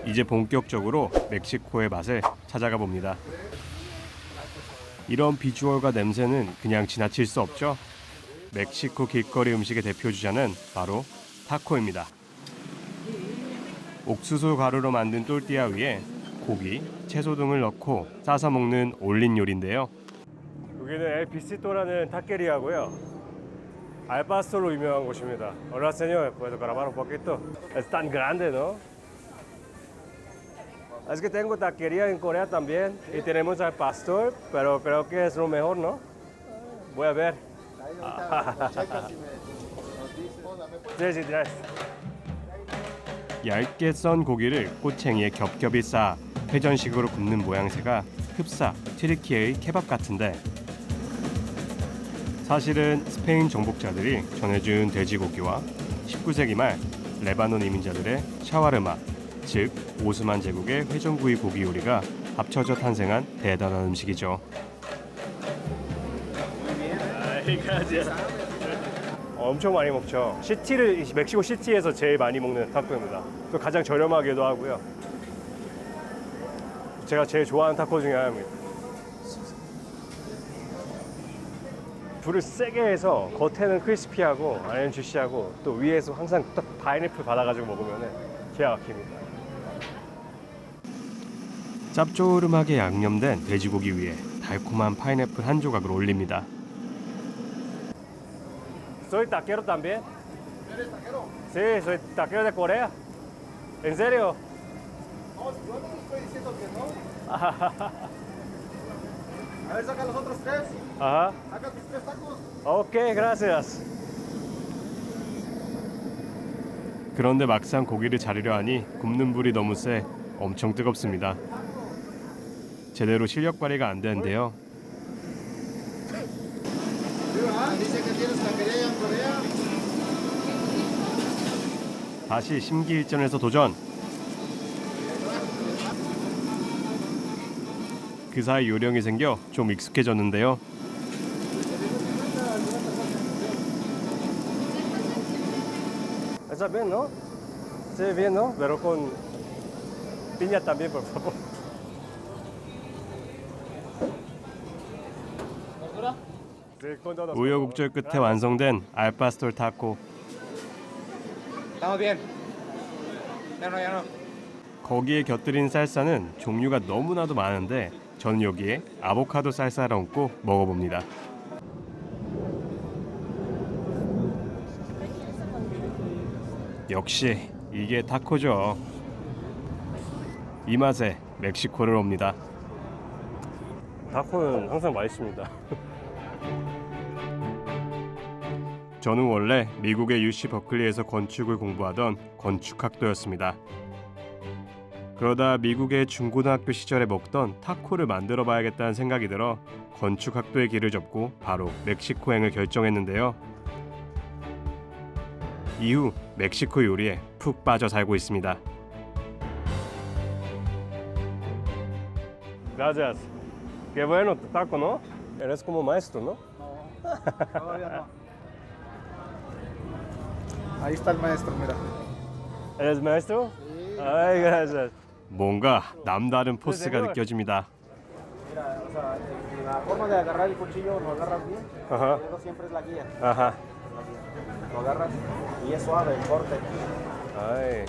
이제 본격적으로 멕시코의 맛을 찾아가 봅니다. 이런 비주얼과 냄새는 그냥 지나칠 수 없죠. 멕시코 길거리 음식의 대표 주자는 바로 타코입니다. 옥수수 가루로 만든 또르띠아 위에 고기, 채소 등을 넣고 싸서 먹는 올린 요리인데요. 여기는 엘 비시토라는 타케리아고요. 알파솔로 유명한 곳입니다. Hola señor, ¿puedo grabar un poquito? Es tan grande, ¿no? Es que tengo taquería en Corea también y tenemos al pastor, pero creo que es lo mejor, ¿no? Voy a ver. Sí, sí, gracias. 얇게 썬 고기를 꼬챙이에 겹겹이 쌓아 회전식으로 굽는 모양새가 흡사 튀르키예의 케밥 같은데 사실은 스페인 정복자들이 전해준 돼지고기와 19세기 말 레바논 이민자들의 샤와르마, 즉 오스만 제국의 회전구이 고기 요리가 합쳐져 탄생한 대단한 음식이죠. 엄청 많이 먹죠. 시티를 멕시코 시티에서 제일 많이 먹는 타코입니다. 또 가장 저렴하기도 하고요. 제가 제일 좋아하는 타코 중에 하나입니다. 불을 세게 해서 겉에는 크리스피하고 안에는 주시하고 또 위에서 항상 딱 파인애플 받아가지고 먹으면 기가 막힙니다. 짭조름하게 양념된 돼지고기 위에 달콤한 파인애플 한 조각을 올립니다. Soy taquero también. ¿Eres taquero? Sí, soy taquero de Corea. ¿En serio? No, yo no te estoy diciendo que no. A ver, saca los otros tres. Ajá. Saca tus tres tacos. 오케이, gracias. 그런데 막상 고기를 자르려 하니 굽는 불이 너무 세 엄청 뜨겁습니다. 제대로 실력 발휘가 안 되는데요. Dice que tienes taquería en Corea. 다시 심기일전에서 도전. 그 사이 요령이 생겨 좀 익숙해졌는데요. Está bien, ¿no? Sí, bien, ¿no? Pero con piña también, por favor. 우여곡절 끝에 완성된 알파스톨 타코. Estamos bien. Ya no, ya no. 거기에 곁들인 쌀사는 종류가 너무나도 많은데 저는 여기에 아보카도 쌀사를 얹고 먹어봅니다. 역시 이게 타코죠. 이 맛에 멕시코를 옵니다. 타코는 항상 맛있습니다. 저는 원래 미국의 UC 버클리에서 건축을 공부하던 건축학도였습니다. 그러다 미국의 중고등학교 시절에 먹던 타코를 만들어 봐야겠다는 생각이 들어 건축학도의 길을 접고 바로 멕시코행을 결정했는데요. 이후 멕시코 요리에 푹 빠져 살고 있습니다. Gracias. Qué bueno tu taco, ¿no? Eres como maestro, ¿no? Todavía no. Ahí está el maestro, mira. Eres maestro? Sí. Ay, gracias. 뭔가 남다른 포스가 느껴집니다. Mira, o sea, la forma de agarrar el cuchillo lo agarras bien. Ajá. Eso siempre es la guía. 아하. Lo agarras y es suave el corte. 아이.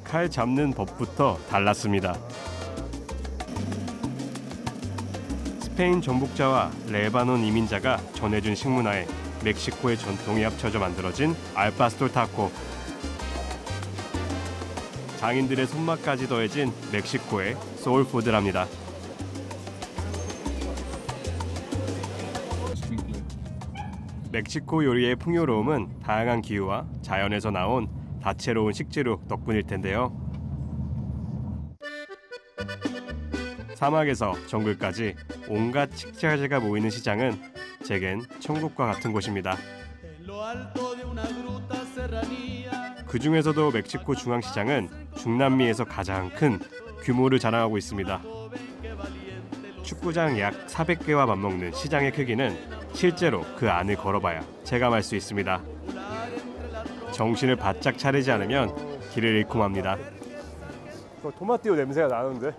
칼 잡는 법부터 달랐습니다. 스페인 정복자와 레바논 이민자가 전해준 식문화에 멕시코의 전통이 합쳐져 만들어진 알파스톨 타코. 장인들의 손맛까지 더해진 멕시코의 소울푸드랍니다. 멕시코 요리의 풍요로움은 다양한 기후와 자연에서 나온 다채로운 식재료 덕분일 텐데요. 사막에서 정글까지 온갖 식자재가 모이는 시장은 제겐 천국과 같은 곳입니다. 그 중에서도 멕시코 중앙시장은 중남미에서 가장 큰 규모를 자랑하고 있습니다. 축구장 약 400개와 맞먹는 시장의 크기는 실제로 그 안을 걸어봐야 체감할 수 있습니다. 정신을 바짝 차리지 않으면 길을 잃고 맙니다. 토마티오 냄새가 나는데.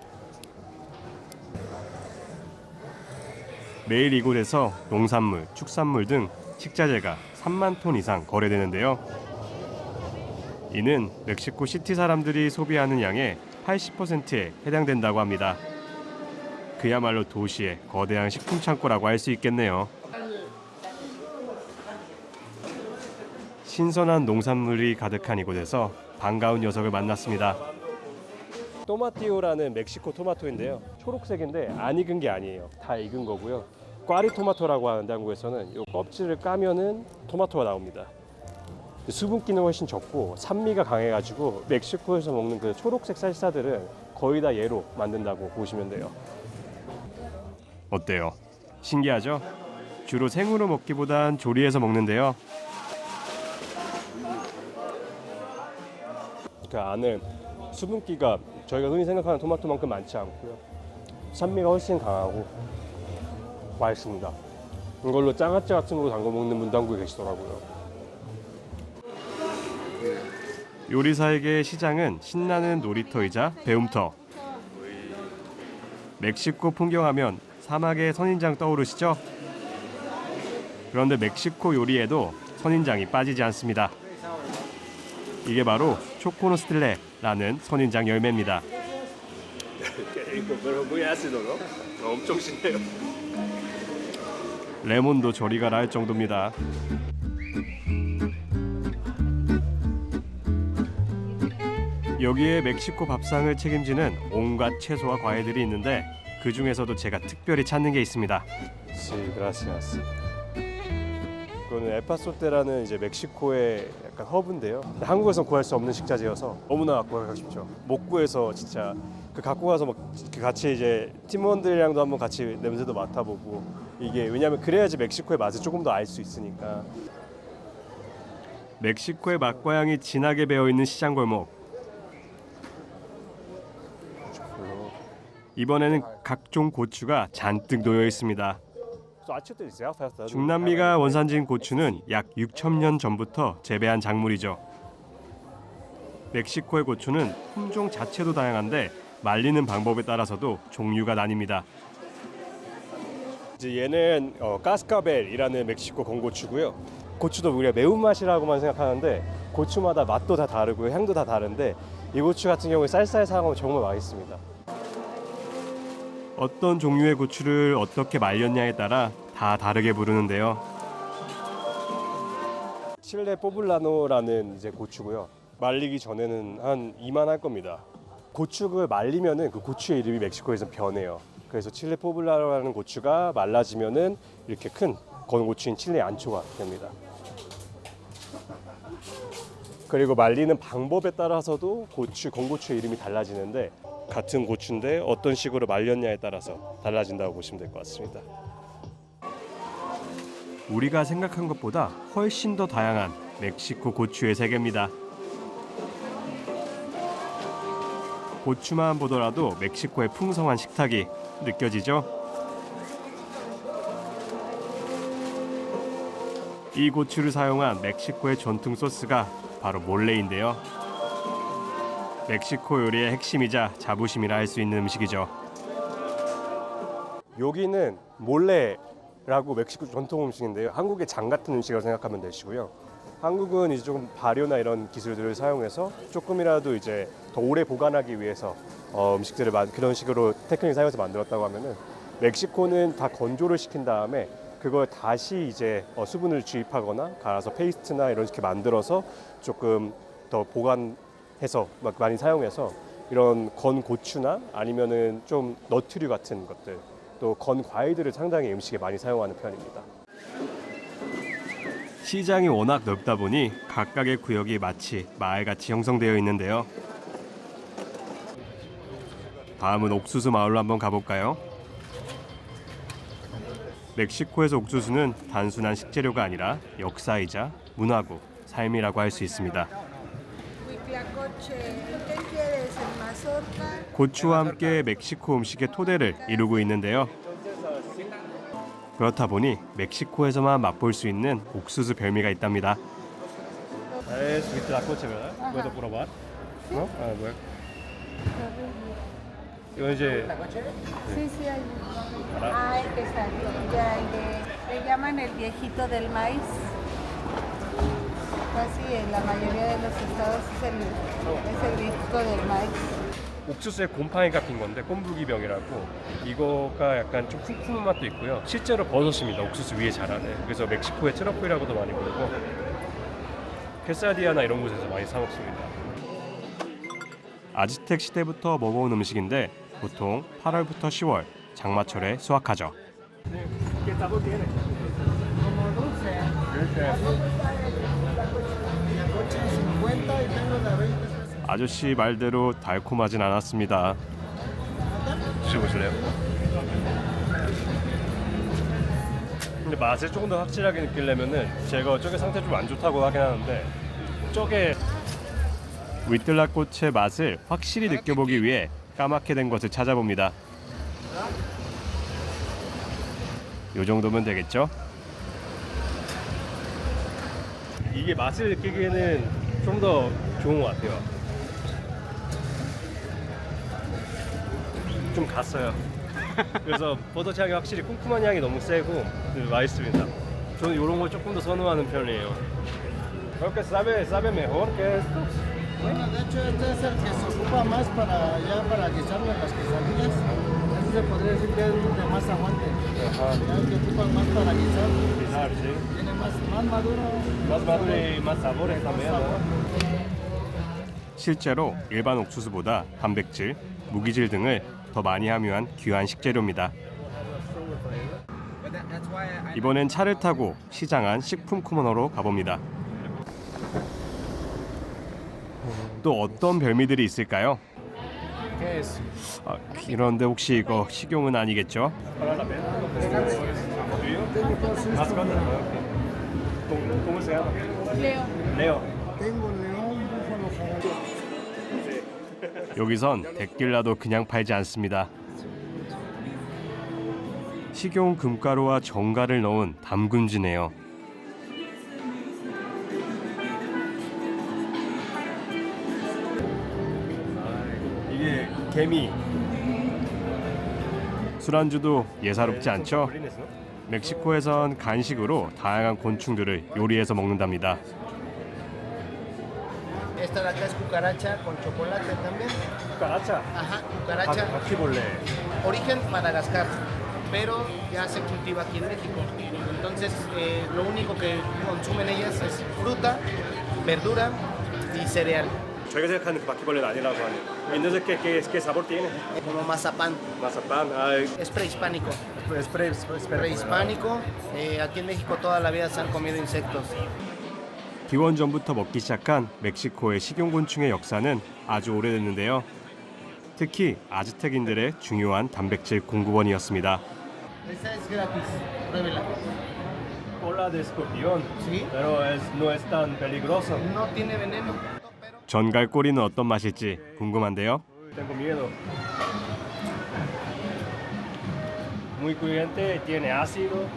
매일 이곳에서 농산물, 축산물 등 식자재가 3만 톤 이상 거래되는데요. 이는 멕시코 시티 사람들이 소비하는 양의 80%에 해당된다고 합니다. 그야말로 도시의 거대한 식품 창고라고 할 수 있겠네요. 신선한 농산물이 가득한 이곳에서 반가운 녀석을 만났습니다. 토마티오라는 멕시코 토마토인데요. 초록색인데 안 익은 게 아니에요. 다 익은 거고요. 꽈리 토마토라고 하는데 한국에서는 이 껍질을 까면은 토마토가 나옵니다. 수분기는 훨씬 적고 산미가 강해가지고 멕시코에서 먹는 그 초록색 살사들은 거의 다 얘로 만든다고 보시면 돼요. 어때요? 신기하죠? 주로 생으로 먹기보단 조리해서 먹는데요. 그 안에 수분기가 저희가 흔히 생각하는 토마토만큼 많지 않고요. 산미가 훨씬 강하고 맛있습니다. 이걸로 장아찌 같은 거 담궈 먹는 분도 한국에 계시더라고요. 요리사에게 시장은 신나는 놀이터이자 배움터. 멕시코 풍경하면 사막의 선인장 떠오르시죠? 그런데 멕시코 요리에도 선인장이 빠지지 않습니다. 이게 바로 초코노스틸레라는 선인장 열매입니다. 엄청 신네요. 레몬도 저리 가라 할 정도입니다. 여기에 멕시코 밥상을 책임지는 온갖 채소와 과일들이 있는데 그 중에서도 제가 특별히 찾는 게 있습니다. 그라시아스. 이거는 에파소테라는 이제 멕시코의 약간 허브인데요. 한국에서 구할 수 없는 식자재여서 너무나 갖고 가고 싶죠. 못 구해서 진짜 그 갖고 가서 막 같이 이제 팀원들이랑도 한번 같이 냄새도 맡아보고 이게 왜냐하면 그래야지 멕시코의 맛을 조금 더 알 수 있으니까. 멕시코의 맛과 향이 진하게 배어 있는 시장 골목. 이번에는 각종 고추가 잔뜩 놓여 있습니다. 중남미가 원산지인 고추는 약 6,000년 전부터 재배한 작물이죠. 멕시코의 고추는 품종 자체도 다양한데 말리는 방법에 따라서도 종류가 나뉩니다. 이제 얘는 까스카벨이라는 멕시코 건고추고요. 고추도 우리가 매운맛이라고만 생각하는데 고추마다 맛도 다 다르고 향도 다 다른데 이 고추 같은 경우에 쌀쌀 사용하면 정말 맛있습니다. 어떤 종류의 고추를 어떻게 말렸냐에 따라 다 다르게 부르는데요. 칠레 포블라노라는 이제 고추고요. 말리기 전에는 한 이만할 겁니다. 고추를 말리면은 그 고추의 이름이 멕시코에서 변해요. 그래서 칠레 포블라노라는 고추가 말라지면은 이렇게 큰 건고추인 칠레 안초가 됩니다. 그리고 말리는 방법에 따라서도 건고추의 이름이 달라지는데 같은 고추인데 어떤 식으로 말렸냐에 따라서 달라진다고 보시면 될 것 같습니다. 우리가 생각한 것보다 훨씬 더 다양한 멕시코 고추의 세계입니다. 고추만 보더라도 멕시코의 풍성한 식탁이 느껴지죠? 이 고추를 사용한 멕시코의 전통 소스가 바로 몰레인데요. 멕시코 요리의 핵심이자 자부심이라 할 수 있는 음식이죠. 여기는 몰레라고 멕시코 전통 음식인데요. 한국의 장 같은 음식이라고 생각하면 되시고요. 한국은 이제 조금 발효나 이런 기술들을 사용해서 조금이라도 이제 더 오래 보관하기 위해서 음식들을 그런 식으로 테크닉을 사용해서 만들었다고 하면은 멕시코는 다 건조를 시킨 다음에 그걸 다시 이제 수분을 주입하거나 갈아서 페이스트나 이런 식으로 만들어서 조금 더 보관해서 많이 사용해서 이런 건 고추나 아니면은 좀 너트류 같은 것들 또 건 과일들을 상당히 음식에 많이 사용하는 편입니다. 시장이 워낙 넓다 보니 각각의 구역이 마치 마을같이 형성되어 있는데요. 다음은 옥수수 마을로 한번 가볼까요? 멕시코에서 옥수수는 단순한 식재료가 아니라 역사이자 문화고 삶이라고 할 수 있습니다. 고추와 함께 멕시코 음식의 토대를 이루고 있는데요. 그렇다 보니 멕시코에서만 맛볼 수 있는 옥수수 별미가 있답니다. 이거 이제 Sí, sí, hay. Ah, el que salió, ya, le llaman el viejito del maíz. Casi en la mayoría de los estados es el viejito del maíz. 옥수수에 곰팡이가 핀 건데 꼼부기병이라고 이거가 약간 좀 쿰쿰한 맛도 있고요. 실제로 버섯입니다. 옥수수 위에 자라는. 그래서 멕시코의 트러플이라고도 많이 부르고 케사디아나 이런 곳에서 많이 사 먹습니다. 아즈텍 시대부터 먹어온 음식인데 보통 8월부터 10월 장마철에 수확하죠. 아저씨 말대로 달콤하진 않았습니다. 드셔보실래요? 근데 맛을 조금 더 확실하게 느끼려면은 제가 저게 상태 좀 안 좋다고 하긴 하는데 저게 위틀라꽃의 맛을 확실히 느껴보기 위해 까맣게 된 것을 찾아봅니다. 요 정도면 되겠죠? 이게 맛을 느끼기에는 좀 더 좋은 것 같아요. 좀 갔어요. 그래서 버섯 향이 확실히 쿰쿰한 향이 너무 세고 맛있습니다. 저는 이런 걸 조금 더 선호하는 편이에요. Creo que sabe mejor que esto. Bueno, de hecho este es el que se ocupa más para ya para guisarlo en las quesadillas. Ese se podría decir que es de más aguante. Ajá. Ya el que ocupan más para guisar. Quizás, sí. Tiene más maduro. Más maduro y más sabores también, ¿no? 실제로 일반 옥수수보다 단백질, 무기질 등을 더 많이 함유한 귀한 식재료입니다. 이번엔 차를 타고 시장 안 식품 코너로 가봅니다. 또 어떤 별미들이 있을까요? 그런데 혹시 이거 식용은 아니겠죠? Leo. Tengo león, búfalo, jabalí. 여기선 데킬라도 그냥 팔지 않습니다. 식용 금가루와 정가를 넣은 담금지네요. 이게 개미. 술안주도 예사롭지 않죠? 멕시코에선 간식으로 다양한 곤충들을 요리해서 먹는답니다. Esta de acá es cucaracha con chocolate también. cucaracha. Ajá, cucaracha. 바퀴벌레. Origen Madagascar, pero ya se cultiva aquí en México. Entonces, lo único que consumen ellas es fruta, verdura y cereal. 저희가 생각하는 그 바퀴벌레는 아니라고 하네요. Entonces, ¿qué sabor tiene? Como mazapán. Mazapán. Es prehispánico. Es Prehispánico. Aquí en México toda la vida se han comido insectos. 기원전부터 먹기 시작한 멕시코의 식용곤충의 역사는 아주 오래됐는데요. 특히 아즈텍인들의 중요한 단백질 공급원이었습니다. Esta es gratis. Pruébela. Cola de escorpión. Sí. Pero no es tan peligroso. No tiene veneno. 전갈꼬리는 어떤 맛일지 궁금한데요. Tengo miedo. Muy crujiente, tiene ácido.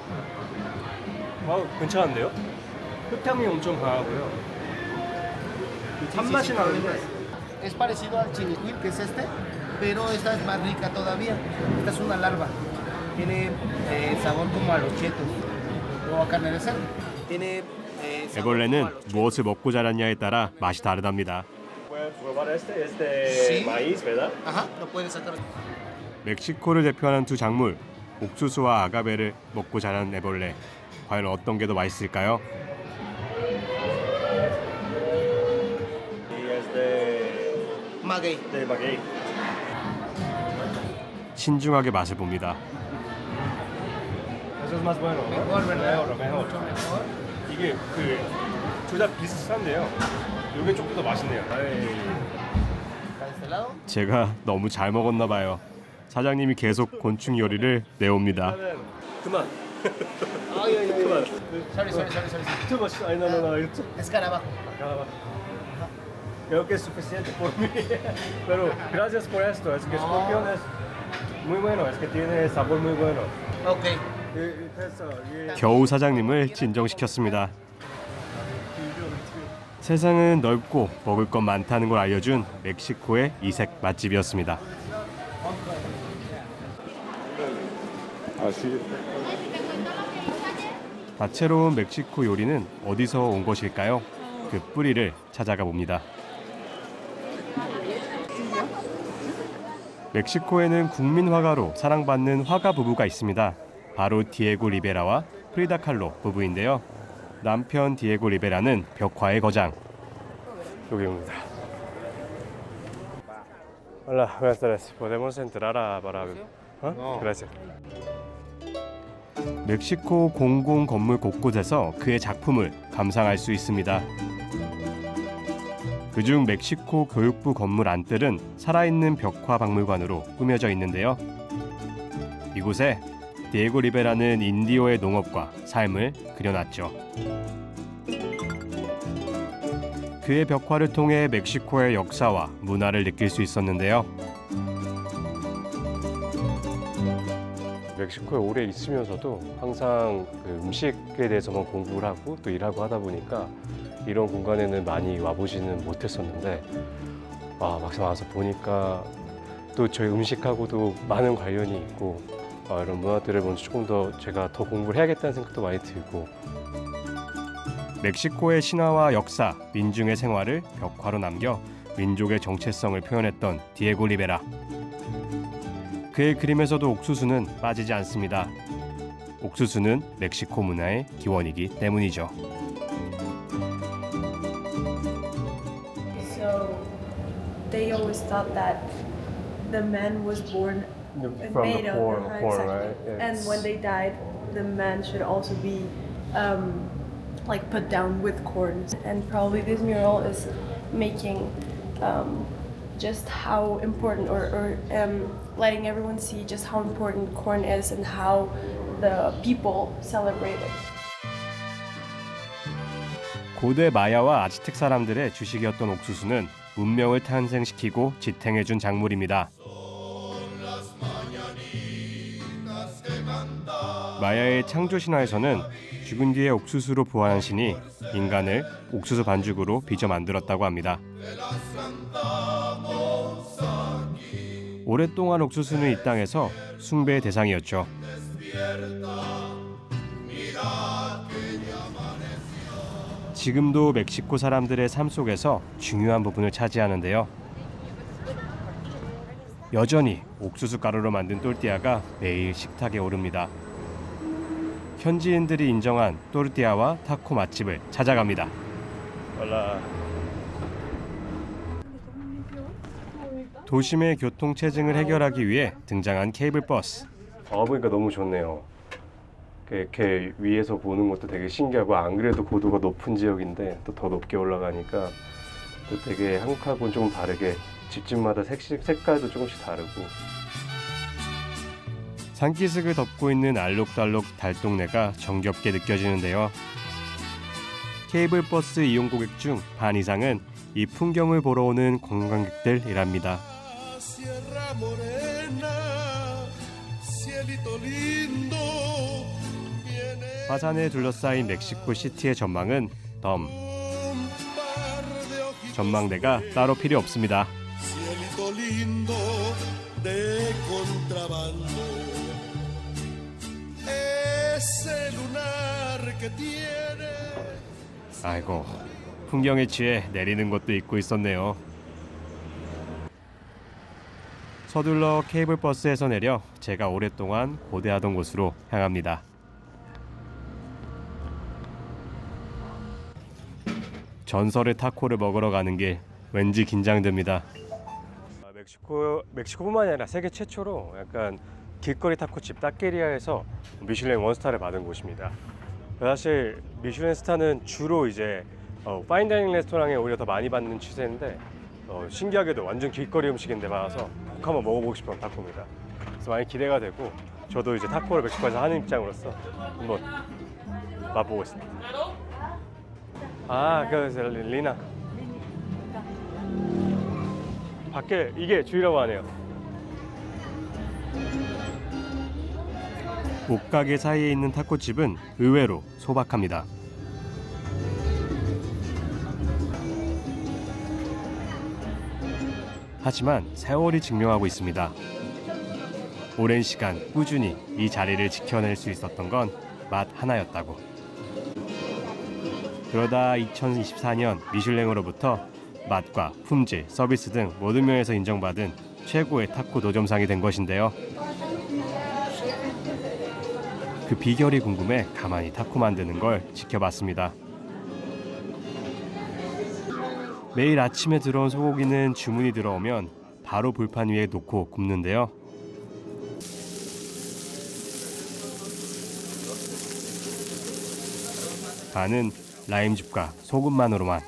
괜찮은데요? 흙향이 엄청 강하고요. 단맛이 나는데. Es parecido al chinicuil, que es este, pero esta es más rica todavía. Esta es una larva. Tiene sabor como a los chetos o a carne de cerdo. Tiene sabor como a 애벌레는 los chetos. 무엇을 먹고 자랐냐에 따라 맛이 다르답니다. Sí. maíz, ¿verdad? Ajá, lo puedes sacar. 멕시코를 대표하는 두 작물, 옥수수와 아가베를 먹고 자란 애벌레. 과연 어떤 게 더 맛있을까요? Maguey. 신중하게 맛을 봅니다. Mejor, ¿verdad? Mucho mejor. 이게 둘 다 비슷한데요. 이게 조금 더 맛있네요. Acá de este lado. 제가 너무 잘 먹었나 봐요. 사장님이 계속 곤충 요리를 내옵니다. 그만. Ay, ay, ay. 그만. Sorry. Too much. 아니, no. Escarabajo. Creo que es suficiente por mí. Pero gracias por esto. Es que escorpión es muy bueno. Es que tiene sabor muy bueno. Ok. 겨우 사장님을 진정시켰습니다. 세상은 넓고 먹을 것 많다는 걸 알려준 멕시코의 이색 맛집이었습니다. 다채로운 멕시코 요리는 어디서 온 것일까요? 그 뿌리를 찾아가 봅니다. 멕시코에는 국민 화가로 사랑받는 화가 부부가 있습니다. 바로 디에고 리베라와 프리다 칼로 부부인데요. 남편 디에고 리베라는 벽화의 거장. 여기입니다. Hola, buenas tardes. ¿Podemos entrar para? Gracias. 멕시코 공공 건물 곳곳에서 그의 작품을 감상할 수 있습니다. 그중 멕시코 교육부 건물 안뜰은 살아있는 벽화 박물관으로 꾸며져 있는데요. 이곳에 디에고 리베라는 인디오의 농업과 삶을 그려놨죠. 그의 벽화를 통해 멕시코의 역사와 문화를 느낄 수 있었는데요. 멕시코에 오래 있으면서도 항상 그 음식에 대해서만 공부를 하고 또 일하고 하다 보니까 이런 공간에는 많이 와보지는 못했었는데 막상 와서 보니까 또 저희 음식하고도 많은 관련이 있고 이런 문화들을 먼저 조금 더 제가 더 공부를 해야겠다는 생각도 많이 들고 멕시코의 신화와 역사, 민중의 생활을 벽화로 남겨 민족의 정체성을 표현했던 디에고 리베라. 그의 그림에서도 옥수수는 빠지지 않습니다. 옥수수는 멕시코 문화의 기원이기 때문이죠. So they always thought that the man was born From made the of corn, exactly. right? And when they died, the man should also be like put down with corn. And probably this mural is making just how important or letting everyone see just how important corn is and how the people celebrate it. 고대 마야와 아즈텍 사람들의 주식이었던 옥수수는 문명을 탄생시키고 지탱해준 작물입니다. 마야의 창조 신화에서는 죽은 뒤에 옥수수로 부활한 신이 인간을 옥수수 반죽으로 빚어 만들었다고 합니다. 오랫동안 옥수수는 이 땅에서 숭배의 대상이었죠. 지금도 멕시코 사람들의 삶 속에서 중요한 부분을 차지하는데요. 여전히 옥수수 가루로 만든 또르띠아가 매일 식탁에 오릅니다. 현지인들이 인정한 또르띠아와 타코 맛집을 찾아갑니다. 도심의 교통 체증을 해결하기 위해 등장한 케이블버스. 보니까 너무 좋네요. 이렇게 위에서 보는 것도 되게 신기하고 안 그래도 고도가 높은 지역인데 또 더 높게 올라가니까 또 되게 한국하고는 조금 다르게 집집마다 색깔도 조금씩 다르고 산기슭을 덮고 있는 알록달록 달동네가 정겹게 느껴지는데요. 케이블버스 이용 고객 중 반 이상은 이 풍경을 보러 오는 관광객들이랍니다. 화산에 둘러싸인 멕시코 시티의 전망은 덤. 전망대가 따로 필요 없습니다. 아이고, 풍경에 취해 내리는 것도 잊고 있었네요. 서둘러 케이블버스에서 내려 제가 오랫동안 고대하던 곳으로 향합니다. 전설의 타코를 먹으러 가는 길, 왠지 긴장됩니다. 멕시코뿐만이 아니라 세계 최초로 약간 길거리 타코집 따케리아에서 미슐랭 원스타를 받은 곳입니다. 사실 미슐랭 스타는 주로 이제 파인다이닝 레스토랑에 오히려 더 많이 받는 추세인데 신기하게도 완전 길거리 음식인데 많아서 꼭 한번 먹어보고 싶은 타코입니다. 그래서 많이 기대가 되고 저도 이제 타코를 멕시코에서 하는 입장으로서 한번 맛보고 있습니다. 그래서 리나 밖에 이게 주의라고 하네요. 옷가게 사이에 있는 타코집은 의외로 소박합니다. 하지만 세월이 증명하고 있습니다. 오랜 시간 꾸준히 이 자리를 지켜낼 수 있었던 건 맛 하나였다고. 그러다 2024년 미슐랭으로부터 맛과 품질, 서비스 등 모든 면에서 인정받은 최고의 타코 노점상이 된 것인데요. 그 비결이 궁금해 가만히 타코 만드는 걸 지켜봤습니다. 매일 아침에 들어온 소고기는 주문이 들어오면 바로 불판 위에 놓고 굽는데요. 간은 라임즙과 소금만으로만.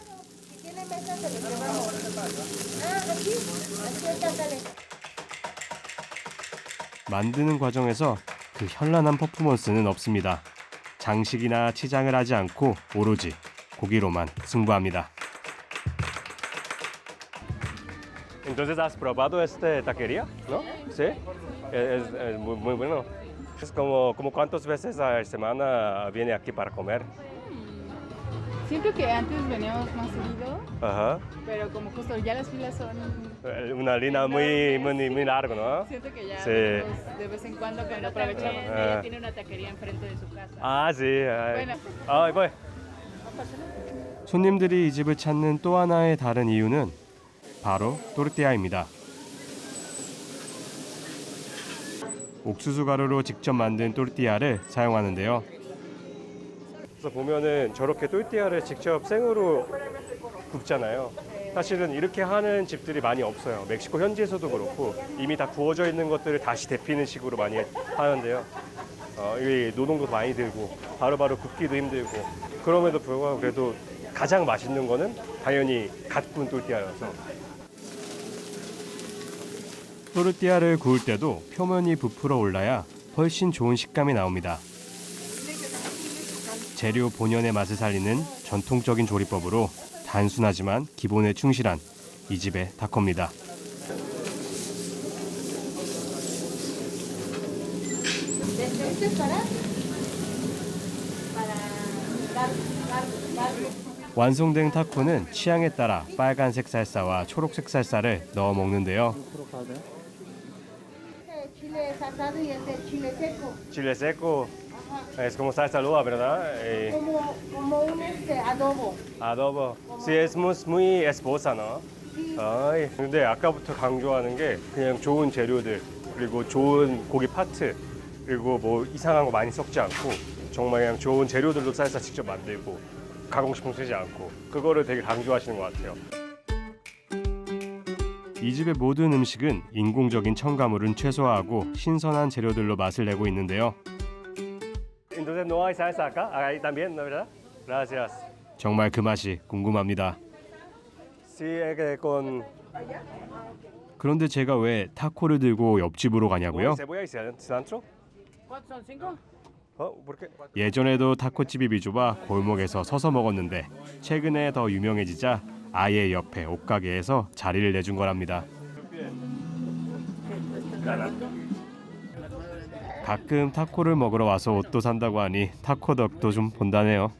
만드는 과정에서 그 현란한 퍼포먼스는 없습니다. 장식이나 치장을 하지 않고 오로지 고기로만 승부합니다. Entonces has probado esta taquería, ¿no? Sí. Es muy bueno. Es como cuántas veces a la semana viene aquí para comer. Siento que antes veníamos más seguido, Ajá. pero como justo ya las filas son... Una línea muy larga, ¿no? Siento que ya Sí. venimos de vez en cuando aprovechamos. Ah. Ella tiene una taquería enfrente de su casa. 아, sí. Bueno. 아, voy. 손님들이 이 집을 찾는 또 하나의 다른 이유는 바로 또르띠아입니다. 옥수수 가루로 직접 만든 또르띠아를 사용하는데요. 그래서 보면은 저렇게 또르띠아를 직접 생으로 굽잖아요. 사실은 이렇게 하는 집들이 많이 없어요. 멕시코 현지에서도 그렇고 이미 다 구워져 있는 것들을 다시 데피는 식으로 많이 하는데요. 이 노동도 많이 들고 바로바로 굽기도 힘들고 그럼에도 불구하고 그래도 가장 맛있는 거는 당연히 갓 구운 또르띠아여서. 또르띠아를 구울 때도 표면이 부풀어 올라야 훨씬 좋은 식감이 나옵니다. 재료 본연의 맛을 살리는 전통적인 조리법으로 단순하지만 기본에 충실한 이 집의 타코입니다. 완성된 타코는 취향에 따라 빨간색 살사와 초록색 살사를 넣어 먹는데요. Chile es asado y este es chile seco. Chile seco es como salsa lua, ¿verdad? Como un adobo. Adobo. Sí, es muy esposa, ¿no? 아이, 근데 아까부터 강조하는 게 그냥 좋은 재료들 그리고 좋은 고기 파트 그리고 뭐 이상한 거 많이 섞지 않고 정말 그냥 좋은 재료들로 살사 직접 만들고 가공식품 쓰지 않고 그거를 되게 강조하시는 것 같아요. 이 집의 모든 음식은 인공적인 첨가물은 최소화하고 신선한 재료들로 맛을 내고 있는데요. Entonces no hay salsa acá, ahí también, ¿no verdad? Gracias. 정말 그 맛이 궁금합니다. Sí, con. 그런데 제가 왜 타코를 들고 옆집으로 가냐고요? Cebolla y cilantro. 예전에도 타코집이 비좁아 골목에서 서서 먹었는데 최근에 더 유명해지자 아예 옆에 옷가게에서 자리를 내준 거랍니다. 가끔 타코를 먹으러 와서 옷도 산다고 하니 타코 덕도 좀 본다네요.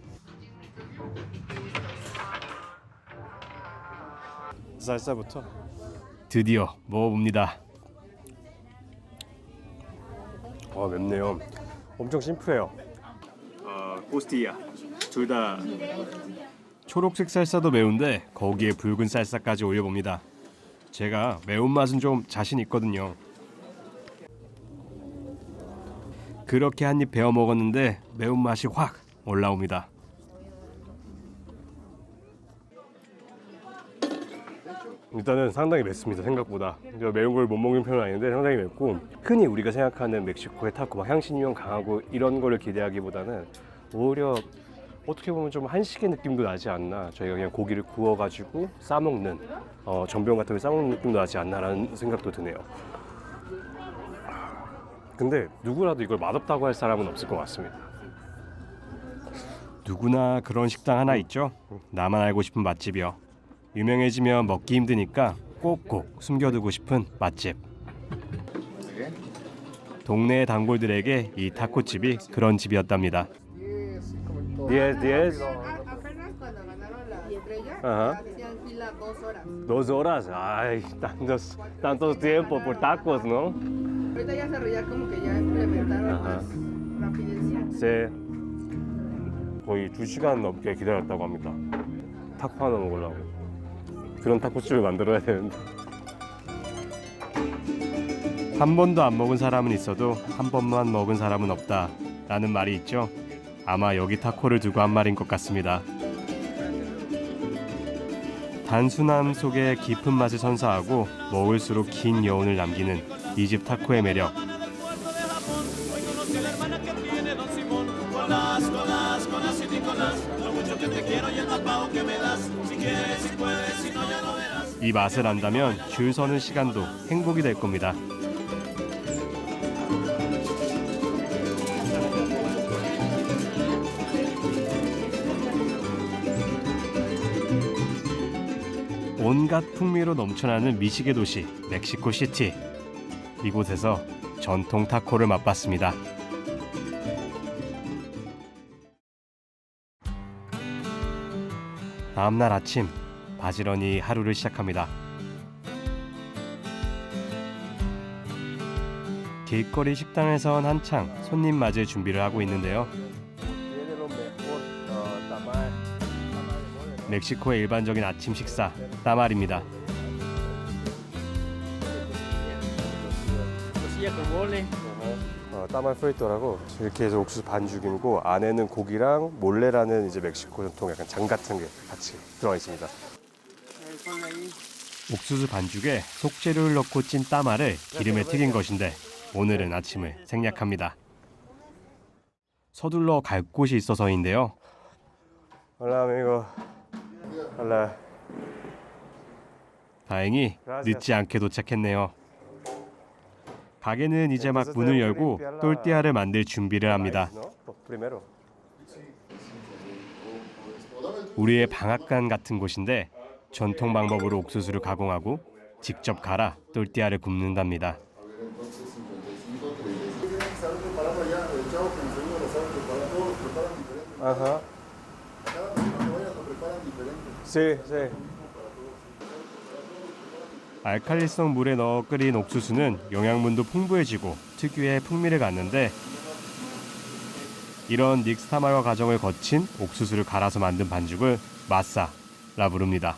살사부터 드디어 먹어봅니다. 맵네요. 엄청 심플해요. 코스티야 둘 다 초록색 살사도 매운데 거기에 붉은 살사까지 올려봅니다. 제가 매운맛은 좀 자신 있거든요. 그렇게 한 입 베어 먹었는데 매운맛이 확 올라옵니다. 일단은 상당히 맵습니다. 생각보다. 매운 걸 못 먹는 편은 아닌데 상당히 맵고 흔히 우리가 생각하는 멕시코의 타코 막 향신료 강하고 이런 거를 기대하기보다는 오히려 어떻게 보면 좀 한식의 느낌도 나지 않나. 저희가 그냥 고기를 구워가지고 싸먹는 전병 같은 걸 싸먹는 느낌도 나지 않나라는 생각도 드네요. 근데 누구라도 이걸 맛없다고 할 사람은 없을 것 같습니다. 누구나 그런 식당 하나 있죠. 나만 알고 싶은 맛집이요. 유명해지면 먹기 힘드니까 꼭꼭 숨겨두고 싶은 맛집. 동네 단골들에게 이 타코집이 그런 집이었답니다. 10. Apenas cuando ganaron las estrellas, Ajá. hacían fila 2 horas. 2 horas. Ay, tantos tiempo por tacos, ¿no? Ahorita ya como que ya implementaron Ajá. más rapidez. 네. 거의 2시간 넘게 기다렸다고 합니다. 타코 하나 먹으려고. 그런 타코집을 만들어야 되는데. 한 번도 안 먹은 사람은 있어도 한 번만 먹은 사람은 없다 라는 말이 있죠. 아마 여기 타코를 두고 한 말인 것 같습니다. 단순함 속에 깊은 맛을 선사하고 먹을수록 긴 여운을 남기는 이 집 타코의 매력. 이 맛을 안다면 줄 서는 시간도 행복이 될 겁니다. 온갖 풍미로 넘쳐나는 미식의 도시 멕시코 시티. 이곳에서 전통 타코를 맛봤습니다. 다음 날 아침, 바지런히 하루를 시작합니다. 길거리 식당에선 한창 손님 맞을 준비를 하고 있는데요. 멕시코의 일반적인 아침 식사, 따말입니다. 따말 프리토라고 이렇게 해서 옥수수 반죽이고 안에는 고기랑 몰레라는 이제 멕시코 전통 약간 장 같은 게 같이 들어가 있습니다. 옥수수 반죽에 속재료를 넣고 찐 따말을 기름에 튀긴 것인데 오늘은 아침을 생략합니다. 서둘러 갈 곳이 있어서인데요. Hola, amigo. Hola. 다행히 늦지 않게 도착했네요. 가게는 이제 막 문을 열고 또르띠아를 만들 준비를 합니다. 우리의 방앗간 같은 곳인데 전통 방법으로 옥수수를 가공하고 직접 갈아 또르띠아를 굽는답니다. 아하. 네, 네. 알칼리성 물에 넣어 끓인 옥수수는 영양분도 풍부해지고 특유의 풍미를 갖는데 이런 닉스타마화 과정을 거친 옥수수를 갈아서 만든 반죽을 마사라 부릅니다.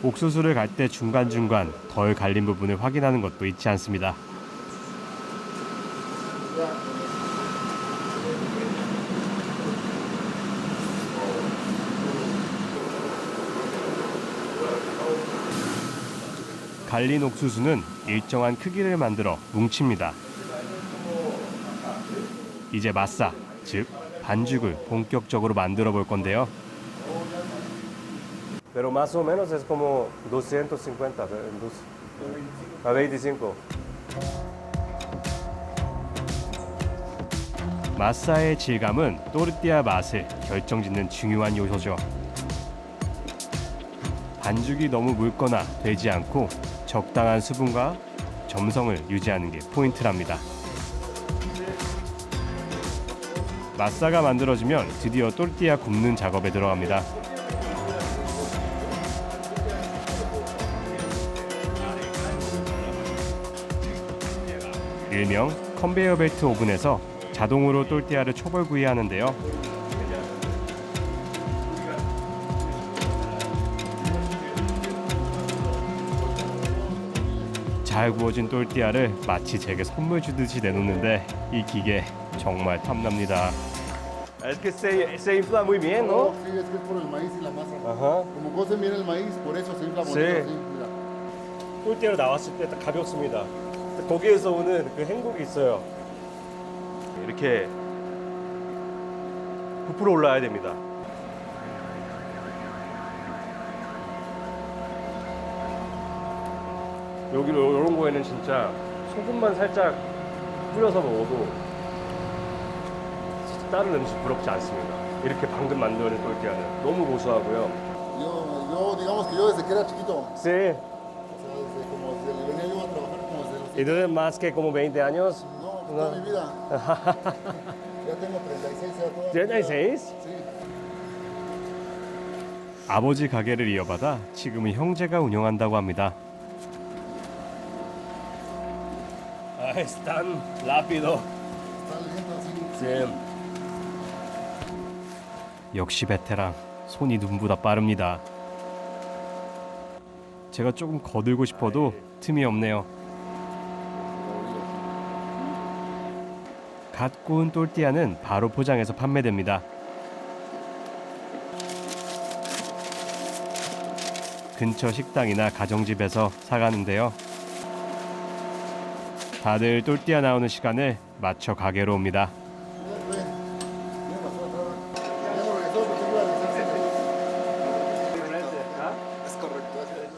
옥수수를 갈 때 중간중간 덜 갈린 부분을 확인하는 것도 잊지 않습니다. 갈린 옥수수는 일정한 크기를 만들어 뭉칩니다. 이제 마사, 즉 반죽을 본격적으로 만들어 볼 건데요. Pero más o menos es como 250 a 25. 마사의 질감은 또르띠아 맛을 결정짓는 중요한 요소죠. 반죽이 너무 묽거나 되지 않고 적당한 수분과 점성을 유지하는 게 포인트랍니다. 마사가 만들어지면 드디어 또르띠아 굽는 작업에 들어갑니다. 일명 컨베이어 벨트 오븐에서 자동으로 또르띠아를 초벌구이 하는데요. 잘 구워진 또르띠아를 마치 제게 선물 주듯이 내놓는데 이 기계 정말 탐납니다. Es que se infla muy bien, ¿no? Sí, es que es por el maíz y la masa. Ajá. Como cocen bien el maíz, por eso se infla bonito. Sí. Así, mira. 또르띠아로 나왔을 때 딱 가볍습니다. 거기에서 오는 그 행복이 있어요. 이렇게 부풀어 올라야 됩니다. 여기 이런 거에는 진짜 소금만 살짝 뿌려서 먹어도 진짜 다른 음식 부럽지 않습니다. 이렇게 방금 만들어낸 또르띠아는 너무 고소하고요. Yo, digamos que yo desde que era chiquito, o Sí. sea, desde venía yo a trabajar como desde los... Entonces más que como 20 años. No, toda mi vida. Ya tengo 36 ya. 36? Sí. 아버지 가게를 이어받아 지금은 형제가 운영한다고 합니다. Es tan rápido. 역시 베테랑, 손이 눈보다 빠릅니다. 제가 조금 거들고 싶어도 틈이 없네요. 갓 구운 또르띠아는 바로 포장해서 판매됩니다. 근처 식당이나 가정집에서 사가는데요. 다들 또르띠아 나오는 시간을 맞춰 가게로 옵니다.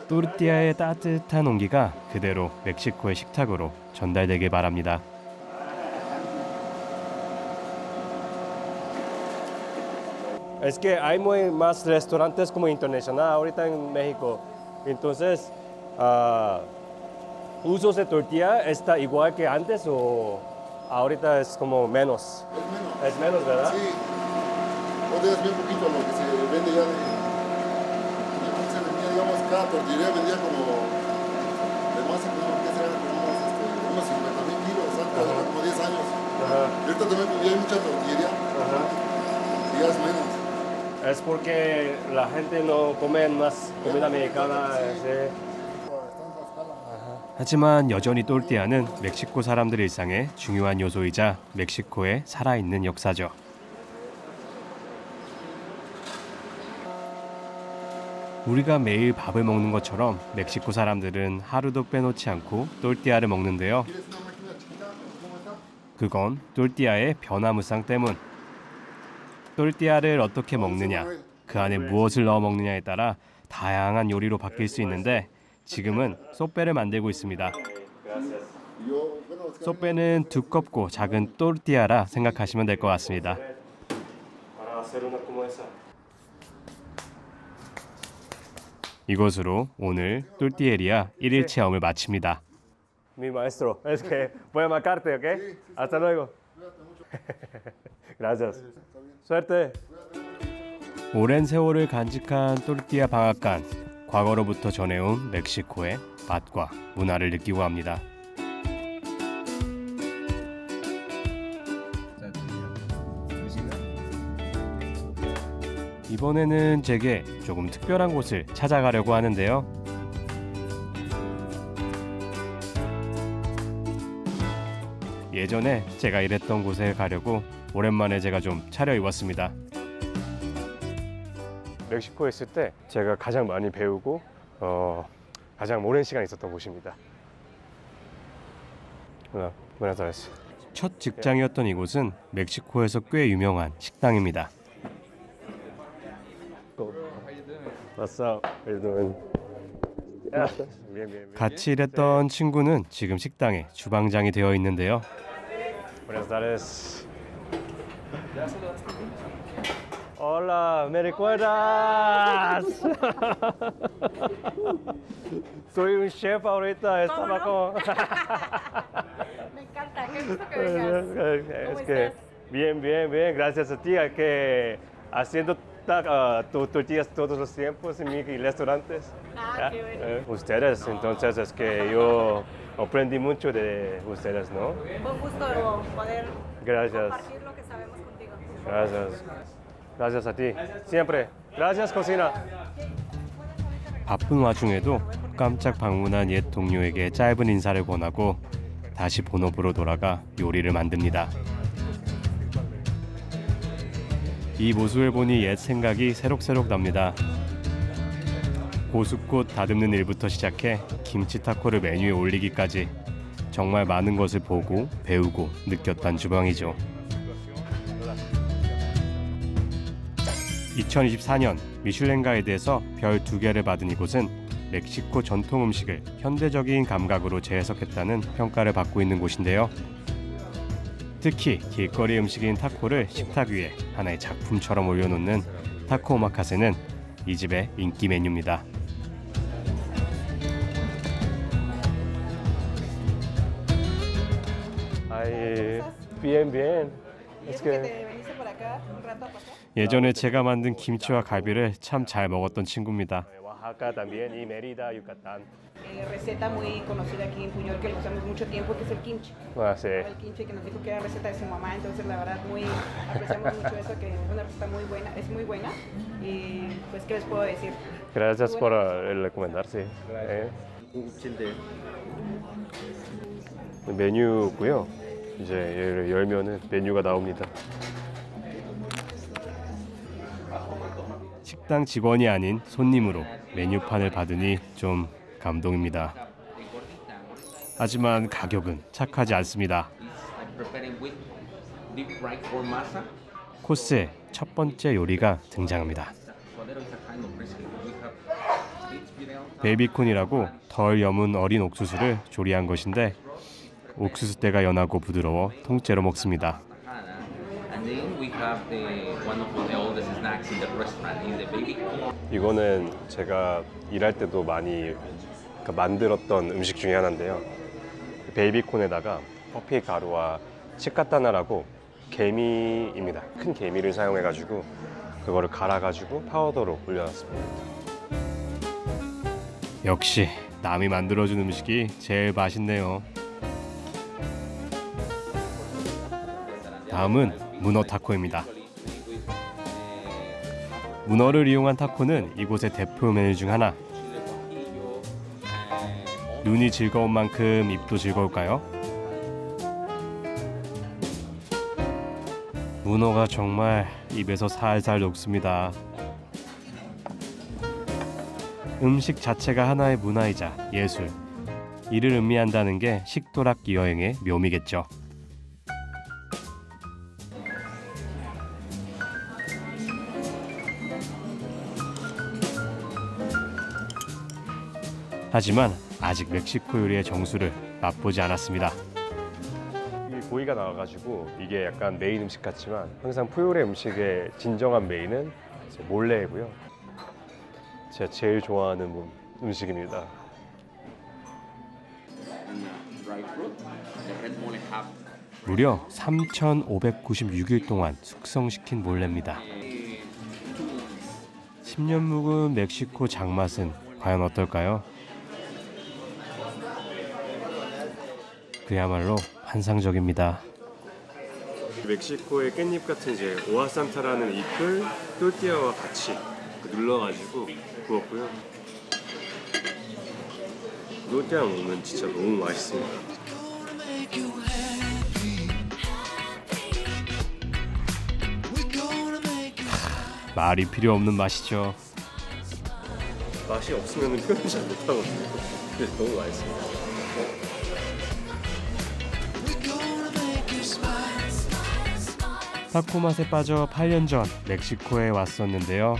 또르띠아의 따뜻한 온기가 그대로 멕시코의 식탁으로 전달되길 바랍니다. Es que hay muy más restaurantes como internacional ahorita en México. Entonces, usos de tortilla está igual que antes o ahorita es como menos. Es menos, ¿verdad? Sí. Ahorita es bien poquito lo que se vende ya de... Antes se vendía, digamos, cada tortillería vendía como... De masa, como que será como unos 50,000 kilos, antes, como 10 años. Ajá. Y ahorita también ya hay mucha tortillería. Ajá. Y ya es menos. Es porque la gente no come más comida mexicana. Sí. 하지만 여전히 또르띠아는 멕시코 사람들 일상의 중요한 요소이자 멕시코의 살아있는 역사죠. 우리가 매일 밥을 먹는 것처럼 멕시코 사람들은 하루도 빼놓지 않고 또르띠아를 먹는데요. 그건 또르띠아의 변화무쌍 때문. 또르띠아를 어떻게 먹느냐, 그 안에 무엇을 넣어 먹느냐에 따라 다양한 요리로 바뀔 수 있는데 지금은 소빼를 만들고 있습니다. 소빼는 두껍고 작은 또르띠아라 생각하시면 될 것 같습니다. 이것으로 오늘 또르띠에리아 1일 체험을 마칩니다. Mi maestro, es que voy a marcarte, ¿ok? Hasta luego. Gracias. Suerte. 오랜 세월을 간직한 또르띠아 방앗간, 과거로부터 전해온 멕시코의 맛과 문화를 느끼고 합니다. 이번에는 제게 조금 특별한 곳을 찾아가려고 하는데요. 예전에 제가 일했던 곳에 가려고 오랜만에 제가 좀 차려입었습니다. 멕시코에 있을 때 제가 가장 많이 배우고 가장 오랜 시간 있었던 곳입니다. Buenas tardes. 첫 직장이었던 이곳은 멕시코에서 꽤 유명한 식당입니다. What's up? How you doing? Bien, bien, bien. 같이 일했던 친구는 지금 식당의 주방장이 되어 있는데요. Buenas tardes. Hola, ¿me recuerdas? Soy un chef ahorita, estaba como... Me encanta, qué gusto que vengas. Es que bien, bien, bien, gracias a ti, que haciendo tortillas todos los tiempos en mis restaurantes. Ah, qué bueno. Ustedes, entonces es que yo aprendí mucho de ustedes, ¿no? Fue un gusto poder Gracias, compartir lo que sabemos contigo. gracias. Gracias a ti, siempre. Gracias, cocina. 바쁜 와중에도 깜짝 방문한 옛 동료에게 짧은 인사를 권하고 다시 본업으로 돌아가 요리를 만듭니다. 이 모습을 보니 옛 생각이 새록새록 납니다. 고숫꽃 다듬는 일부터 시작해 김치 타코를 메뉴에 올리기까지 정말 많은 것을 보고 배우고 느꼈던 주방이죠. 2024년 미슐랭 가이드에서 별 2개를 받은 이곳은 멕시코 전통 음식을 현대적인 감각으로 재해석했다는 평가를 받고 있는 곳인데요. 특히 길거리 음식인 타코를 식탁 위에 하나의 작품처럼 올려놓는 타코 오마카세는 이 집의 인기 메뉴입니다. Ay, bien, bien. It's good. 예전에 제가 만든 김치와 갈비를 참 잘 먹었던 친구입니다. Oaxaca también y Mérida, Yucatán. Receta muy conocida aquí en Puñol que lo usamos mucho tiempo, que es el kimchi. Ah, sí. El kimchi que nos dijo que era receta de su mamá, entonces la verdad apreciamos mucho eso, que es una receta muy buena, y pues qué les puedo decir. Gracias por el recomendar, sí. 메뉴고요. 이제 얘를 열면은 메뉴가 나옵니다. 식당 직원이 아닌 손님으로 메뉴판을 받으니 좀 감동입니다. 하지만 가격은 착하지 않습니다. 코스의 첫 번째 요리가 등장합니다. 베이비콘이라고 덜 여문 어린 옥수수를 조리한 것인데 옥수수대가 연하고 부드러워 통째로 먹습니다. 이거는 제가 일할 때도 많이 만들었던 음식 중에 하나인데요. 베이비콘에다가 커피 가루와 치카타나라고 개미입니다. 큰 개미를 사용해가지고 그거를 갈아가지고 파우더로 올려놨습니다. 역시 남이 만들어준 음식이 제일 맛있네요. 다음은 문어 타코입니다. 문어를 이용한 타코는 이곳의 대표 메뉴 중 하나. 눈이 즐거운 만큼 입도 즐거울까요? 문어가 정말 입에서 살살 녹습니다. 음식 자체가 하나의 문화이자 예술. 이를 음미한다는 게 식도락기 여행의 묘미겠죠. 하지만 아직 멕시코 요리의 정수를 맛보지 않았습니다. 이 고기가 나와가지고 이게 약간 메인 음식 같지만 항상 푸요레 음식의 진정한 메인은 몰레고요. 제가 제일 좋아하는 음식입니다. 무려 3,596일 동안 숙성시킨 몰레입니다. 10년 묵은 멕시코 장맛은 과연 어떨까요? 그야말로 환상적입니다. 멕시코의 깻잎 같은 이제 오아산타라는 잎을 또띠아와 같이 눌러가지고 구웠고요. 또띠아 먹으면 진짜 너무 맛있습니다. 말이 필요 없는 맛이죠. 맛이 없으면 표현 잘 못하거든요. 그래서 너무 맛있습니다. 타코 맛에 빠져 8년 전 멕시코에 왔었는데요.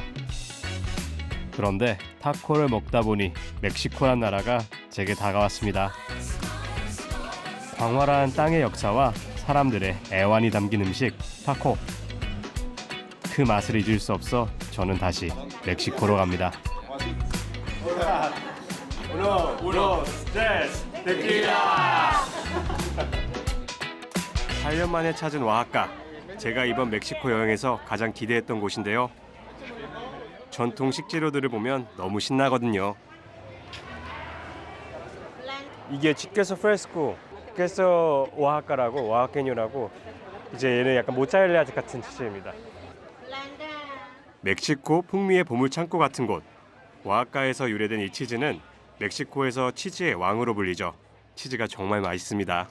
그런데 타코를 먹다 보니 멕시코란 나라가 제게 다가왔습니다. 광활한 땅의 역사와 사람들의 애환이 담긴 음식 타코. 그 맛을 잊을 수 없어 저는 다시 멕시코로 갑니다. 우노, 스트레스, 테킬라! 8년 만에 찾은 오아하카. 제가 이번 멕시코 여행에서 가장 기대했던 곳인데요. 전통 식재료들을 보면 너무 신나거든요. 이게 치케소 프레스코, 치케소 오아하카라고 오아하케뇨라고 이제 얘는 약간 모짜렐라 같은 치즈입니다. 멕시코 풍미의 보물 창고 같은 곳. 오아하카에서 유래된 이 치즈는 멕시코에서 치즈의 왕으로 불리죠. 치즈가 정말 맛있습니다.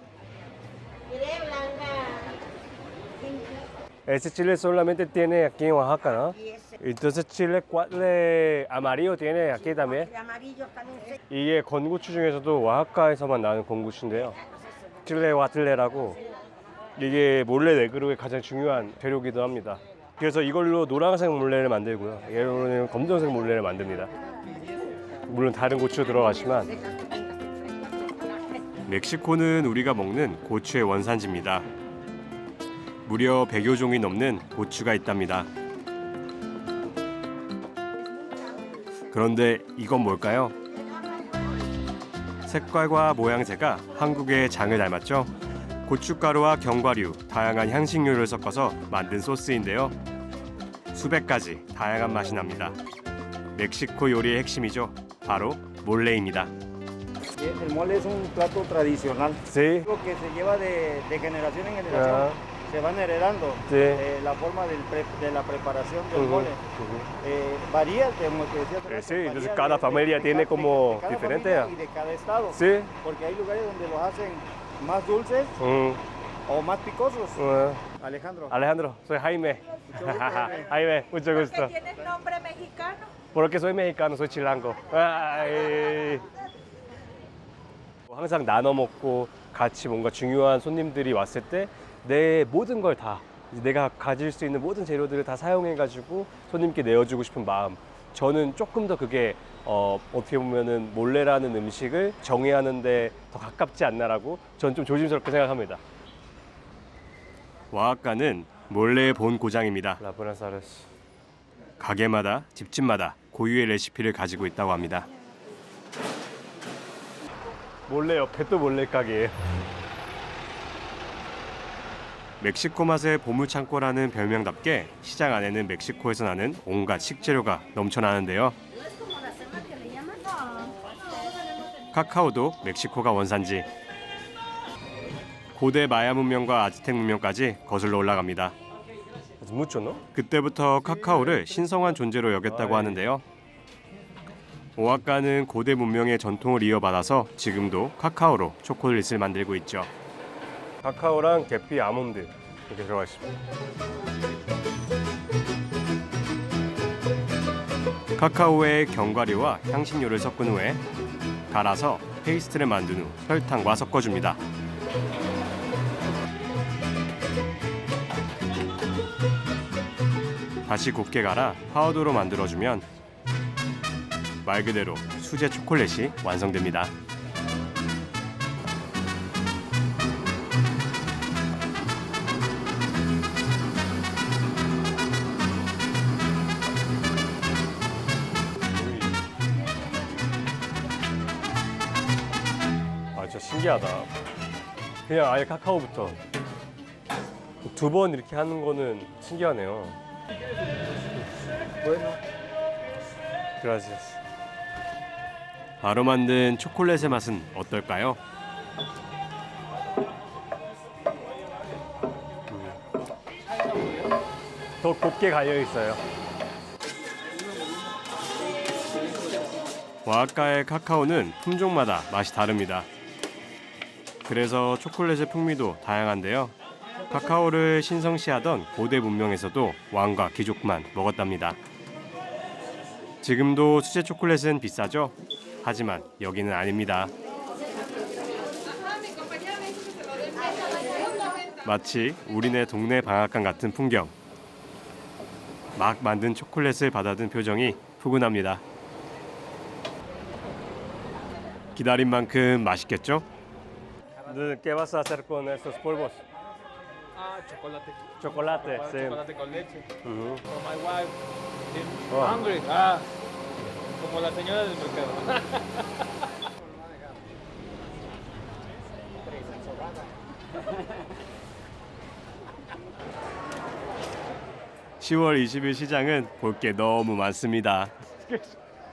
Ese chile solamente tiene aquí en Oaxaca, ¿no? Entonces chile amarillo tiene aquí también. 이게 건고추 중에서도 오아하카에서만 나는 건고추인데요. 칠레 와틀레라고 이게 몰레 네그로의 가장 중요한 재료기도 합니다. 그래서 이걸로 노란색 몰레를 만들고요. 얘로는 검정색 몰레를 만듭니다. 물론 다른 고추 들어가지만 멕시코는 우리가 먹는 고추의 원산지입니다. 무려 100여 종이 넘는 고추가 있답니다. 그런데 이건 뭘까요? 색깔과 모양새가 한국의 장을 닮았죠? 고춧가루와 견과류, 다양한 향신료를 섞어서 만든 소스인데요. 수백 가지 다양한 맛이 납니다. 멕시코 요리의 핵심이죠. 바로 몰레입니다. El mole es un plato tradicional. Sí. Algo que se lleva de generación en generación. Ah. Se van heredando. Sí. La forma de la preparación del Ujú, mole. Varía, como te decía. hace rato, Sí, varía entonces cada familia tiene como de cada diferente. familia y de cada estado. Sí. Porque hay lugares donde los hacen más dulces o más picosos. Alejandro. Alejandro, soy Jaime. Jaime, mucho gusto. ¿Tienes nombre mexicano? Porque soy mexicano, soy chilango. Ay. 항상 나눠 먹고 같이 뭔가 중요한 손님들이 왔을 때 내 모든 걸 다 내가 가질 수 있는 모든 재료들을 다 사용해가지고 손님께 내어주고 싶은 마음. 저는 조금 더 그게 어떻게 보면은 몰레라는 음식을 정의하는데 더 가깝지 않나라고 저는 좀 조심스럽게 생각합니다. 와하카는 몰레의 본 고장입니다. 라 부에노스아이레스. 가게마다 집집마다 고유의 레시피를 가지고 있다고 합니다. 몰레 옆에 또 몰레 가게예요. 멕시코 맛의 보물창고라는 별명답게 시장 안에는 멕시코에서 나는 온갖 식재료가 넘쳐나는데요. 카카오도 멕시코가 원산지. 고대 마야 문명과 아즈텍 문명까지 거슬러 올라갑니다. 무cho, ¿no? 그때부터 카카오를 신성한 존재로 여겼다고 하는데요. 오아카는 고대 문명의 전통을 이어받아서 지금도 카카오로 초콜릿을 만들고 있죠. 카카오랑 계피, 아몬드 이렇게 들어가 있습니다. 카카오에 견과류와 향신료를 섞은 후에 갈아서 페이스트를 만든 후 설탕과 섞어줍니다. 다시 곱게 갈아 파우더로 만들어주면 말 그대로 수제 초콜릿이 완성됩니다. 아, 진짜 신기하다. 그냥 아예 카카오부터 두 번 이렇게 하는 거는 신기하네요. Gracias. 바로 만든 초콜릿의 맛은 어떨까요? 더 곱게 갈려 있어요. 오아카의 카카오는 품종마다 맛이 다릅니다. 그래서 초콜릿의 풍미도 다양한데요. 카카오를 신성시하던 고대 문명에서도 왕과 귀족만 먹었답니다. 지금도 수제 초콜릿은 비싸죠? 하지만 여기는 아닙니다. 마치 우리네 동네 방앗간 같은 풍경. 막 만든 초콜릿을 받아든 표정이 푸근합니다. 기다린 만큼 맛있겠죠? ¿Qué vas a hacer con estos polvos? Chocolate. Chocolate, sí. Chocolate con leche. Ujú. For my wife. Oh. Hungry. Como la señora del mercado. 10월 20일 시장은 볼 게 너무 많습니다.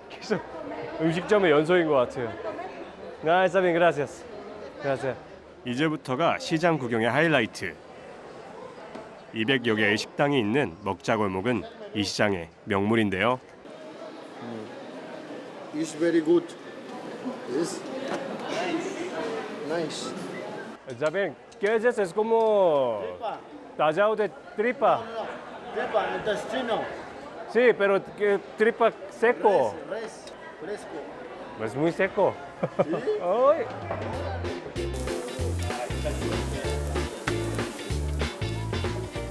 계속 음식점의 연속인 것 같아요. 아, está bien, gracias. Gracias. 이제부터가 시장 구경의 하이라이트. 200여 개의 식당이 있는 먹자골목은 이 시장의 명물인데요. It's very good. Yes. Nice. Está bien. ¿Qué es eso? Es como tallado de tripa. Tripa, intestino. Sí, pero ¿qué tripa seco? Res, fresco. Es muy seco. Ay.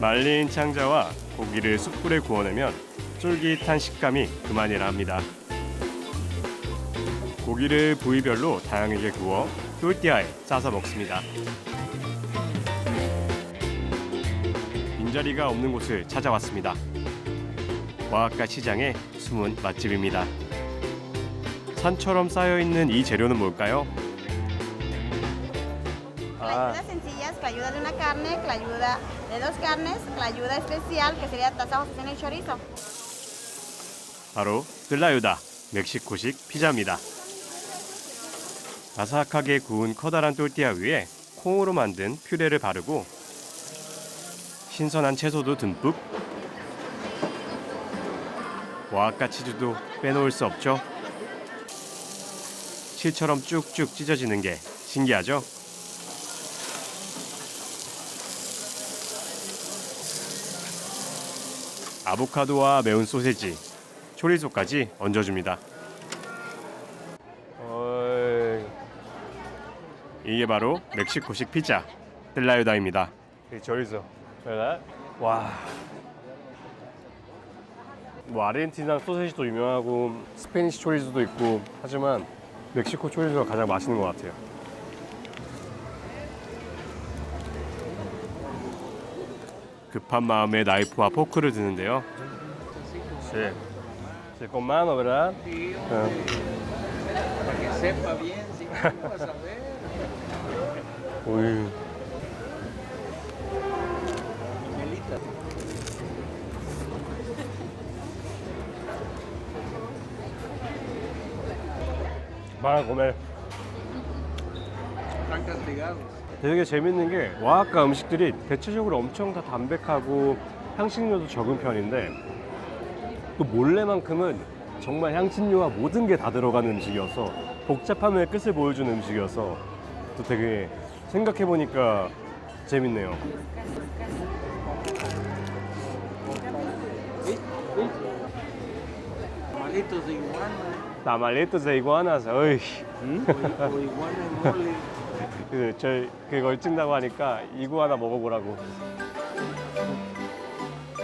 말린 창자와 고기를 숯불에 구워내면 쫄깃한 식감이 그만이라 합니다. 고기를 부위별로 다양하게 구워 또르띠아에 싸서 먹습니다. 빈자리가 없는 곳을 찾아왔습니다. 오아카 시장의 숨은 맛집입니다. 산처럼 쌓여있는 이 재료는 뭘까요? Ah. Las sencillas la ayuda de una carne, la ayuda de dos carnes, la ayuda especial que sería tasados en el chorizo. 바로 뜰라유다, 멕시코식 피자입니다. 바삭하게 구운 커다란 또르띠아 위에 콩으로 만든 퓨레를 바르고 신선한 채소도 듬뿍, 오아카 치즈도 빼놓을 수 없죠. 실처럼 쭉쭉 찢어지는 게 신기하죠? 아보카도와 매운 소세지, 초리소까지 얹어줍니다. 이게 바로 멕시코식 피자, 뜰라유다입니다. chorizo, ¿verdad? 와. 뭐 아르헨티나 소세지도 유명하고 스페니시 초리소도 있고 하지만 멕시코 초리소가 가장 맛있는 것 같아요. 급한 마음에 나이프와 포크를 드는데요. Sí. Sí, con mano, ¿verdad? Para que sepa bien, si no vas a ver. Uy. Van a comer. Están castigados. 되게 재밌는 게 오아하카 음식들이 대체적으로 엄청 다 담백하고 향신료도 적은 편인데 또 몰래만큼은 정말 향신료와 모든 게 다 들어가는 음식이어서 복잡함의 끝을 보여주는 음식이어서 또 되게 생각해보니까 재밌네요. Tamalitos de iguana. Tamalitos de iguanas. 어이. O iguana mole. 그걸 찍는다고 하니까 이구아나 먹어보라고.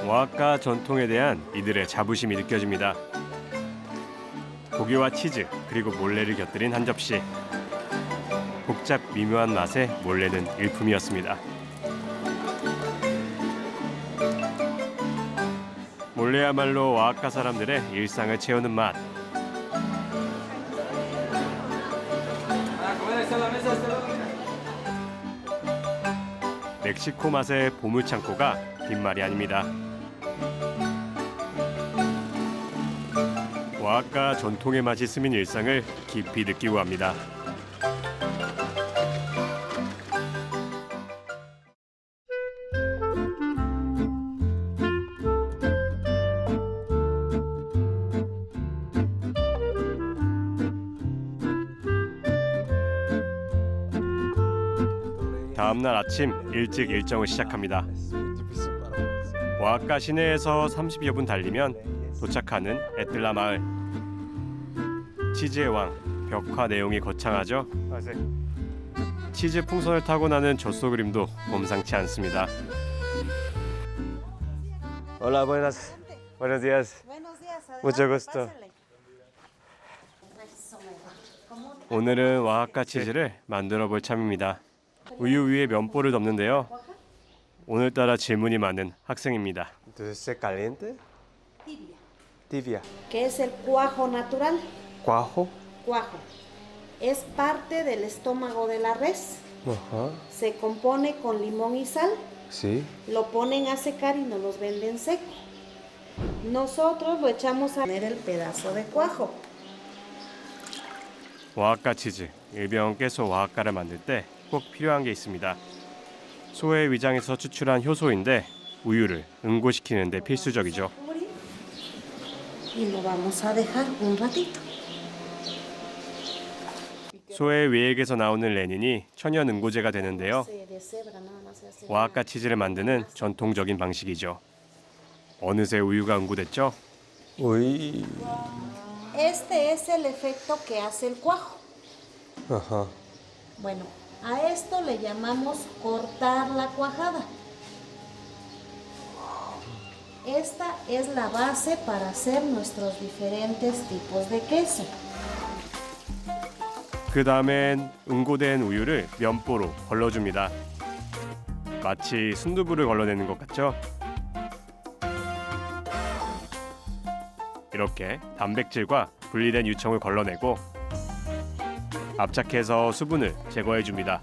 오아카 전통에 대한 이들의 자부심이 느껴집니다. 고기와 치즈 그리고 몰래를 곁들인 한 접시. 복잡 미묘한 맛에 몰래는 일품이었습니다. 몰래야말로 오아카 사람들의 일상을 채우는 맛. 멕시코 맛의 보물창고가 빈말이 아닙니다. 오아카 전통의 맛이 스민 일상을 깊이 느끼고 갑니다. 다음날 아침 일찍 일정을 시작합니다. 오아카 시내에서 30여 분 달리면 도착하는 에틀라 마을. 치즈의 왕, 벽화 내용이 거창하죠. 치즈 풍선을 타고 나는 젖소 그림도 범상치 않습니다. Hola, buenos días. Mucho gusto. 오늘은 오아카 치즈를 만들어 볼 참입니다. 우유 위에 면보를 덮는데요. 오늘따라 질문이 많은 학생입니다. Entonces, caliente? Tibia. ¿Qué es el cuajo natural? ¿Cuajo? Cuajo. Es parte del estómago de la res. Ajá. Se compone con limón y sal. Sí. Lo ponen a secar y nos los venden seco. Nosotros lo echamos a poner el pedazo de cuajo. 오아카 치즈, 일명 깨소 오아카를 만들 때 꼭 필요한 게 있습니다. 소의 위장에서 추출한 효소인데 우유를 응고시키는 데 필수적이죠. Y lo vamos a dejar un ratito. 소의 외액에서 나오는 레닌이 천연 응고제가 되는데요. 오아카 치즈를 만드는 전통적인 방식이죠. 어느새 우유가 응고됐죠? Uy. Este es el efecto que hace el cuajo. Ajá. Bueno, a esto le llamamos cortar la cuajada. Esta es la base para hacer nuestros diferentes tipos de queso. 그 다음엔 응고된 우유를 면보로 걸러줍니다. 마치 순두부를 걸러내는 것 같죠? 이렇게 단백질과 분리된 유청을 걸러내고 압착해서 수분을 제거해줍니다.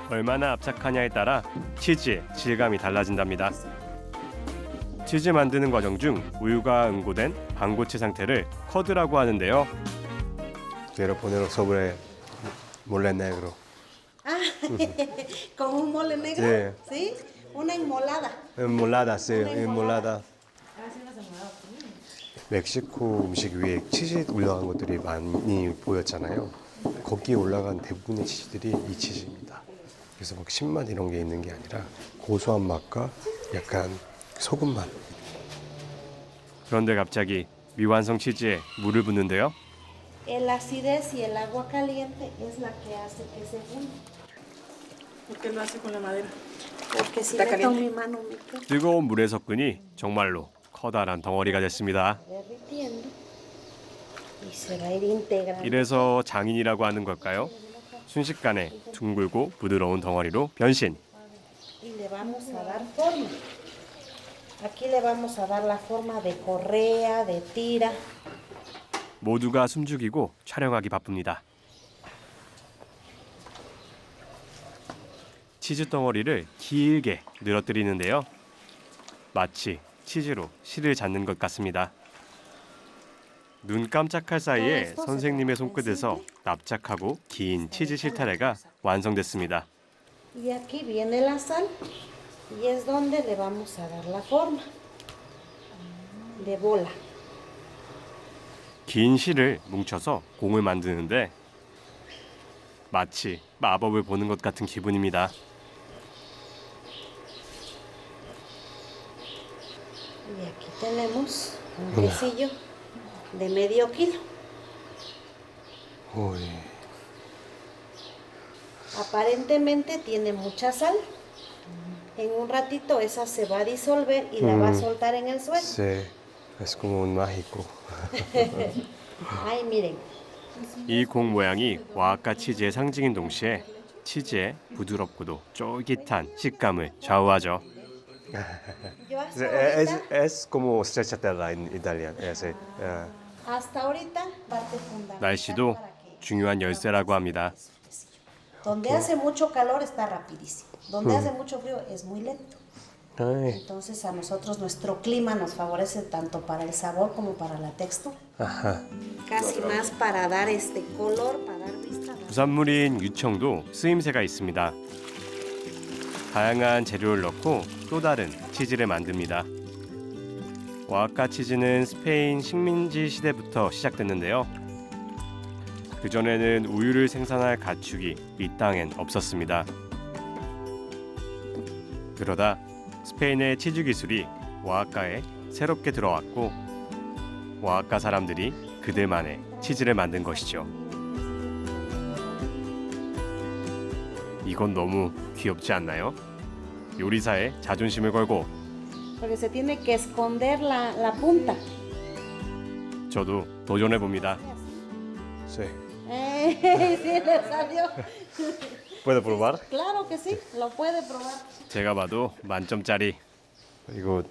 얼마나 압착하냐에 따라 치즈의 질감이 달라진답니다. 치즈 만드는 과정 중 우유가 응고된 반고체 상태를 커드라고 하는데요. Quiero ponerlo sobre mole negro. Ah, con un mole negro. Sí. ¿Sí? Una inmolada. Enmolada, sí, enmolada. 멕시코 음식 위에 치즈 올라간 것들이 많이 보였잖아요. 거기에 올라간 대부분의 치즈들이 이 치즈입니다. 그래서 막 신맛 이런 게 있는 게 아니라 고소한 맛과 약간 소금 맛. 그런데 갑자기 미완성 치즈에 물을 붓는데요. El acidez y el agua caliente es la que hace que se hunda. ¿Por qué lo hace con la madera? Porque si Está meto caliente. mi mano me quema. 뜨거운 물에 섞으니 정말로 커다란 덩어리가 됐습니다. Derritiendo y se va a ir integrando. 이래서 장인이라고 하는 걸까요? 순식간에 둥글고 부드러운 덩어리로 변신. Y le vamos a dar forma. Aquí le vamos a dar la forma de correa, de tira. 모두가 숨죽이고 촬영하기 바쁩니다. 치즈 덩어리를 길게 늘어뜨리는데요. 마치 치즈로 실을 잡는 것 같습니다. 눈 깜짝할 사이에 선생님의 손끝에서 납작하고 긴 치즈 실타래가 완성됐습니다. Y aquí viene la sal y es donde le vamos a dar la forma de bola. 긴 실을 뭉쳐서 공을 만드는데 마치 마법을 보는 것 같은 기분입니다. Y aquí tenemos un quesillo de medio kilo. Uy. Aparentemente tiene mucha sal. En un ratito esa se va a disolver y la va a soltar en el suelo. Sí, es como un mágico. Ay, miren. 이 공 모양이 와아카 치즈의 상징인 동시에 치즈의 부드럽고도 쫄깃한 식감을 좌우하죠. Yo hasta ahorita, Es como stracciatella en italiano. Sí. hasta ahorita parte fundamental 날씨도 para que 중요한 열쇠라고 합니다. donde hace mucho calor está rapidísimo. Donde hace mucho frío es muy lento. Ay. Entonces a nosotros nuestro clima nos favorece tanto para el sabor como para la textura. Ajá. Casi más para dar este color, para dar vista. 부산물인 유청도 쓰임새가 있습니다. 다양한 재료를 넣고 또 다른 치즈를 만듭니다. 와아카 치즈는 스페인 식민지 시대부터 시작됐는데요. 그전에는 우유를 생산할 가축이 이 땅엔 없었습니다. 그러다 스페인의 치즈 기술이 와아카에 새롭게 들어왔고 와아카 사람들이 그들만의 치즈를 만든 것이죠. 이건 너무 귀엽지 않나요? 요리사의 자존심을 걸고 Porque se tiene que esconder la punta. 저도 도전해 봅니다. Sí. Sí, le salió. ¿Puedo probar? Claro que sí, lo puede probar. 제가 봐도 만점짜리. 이거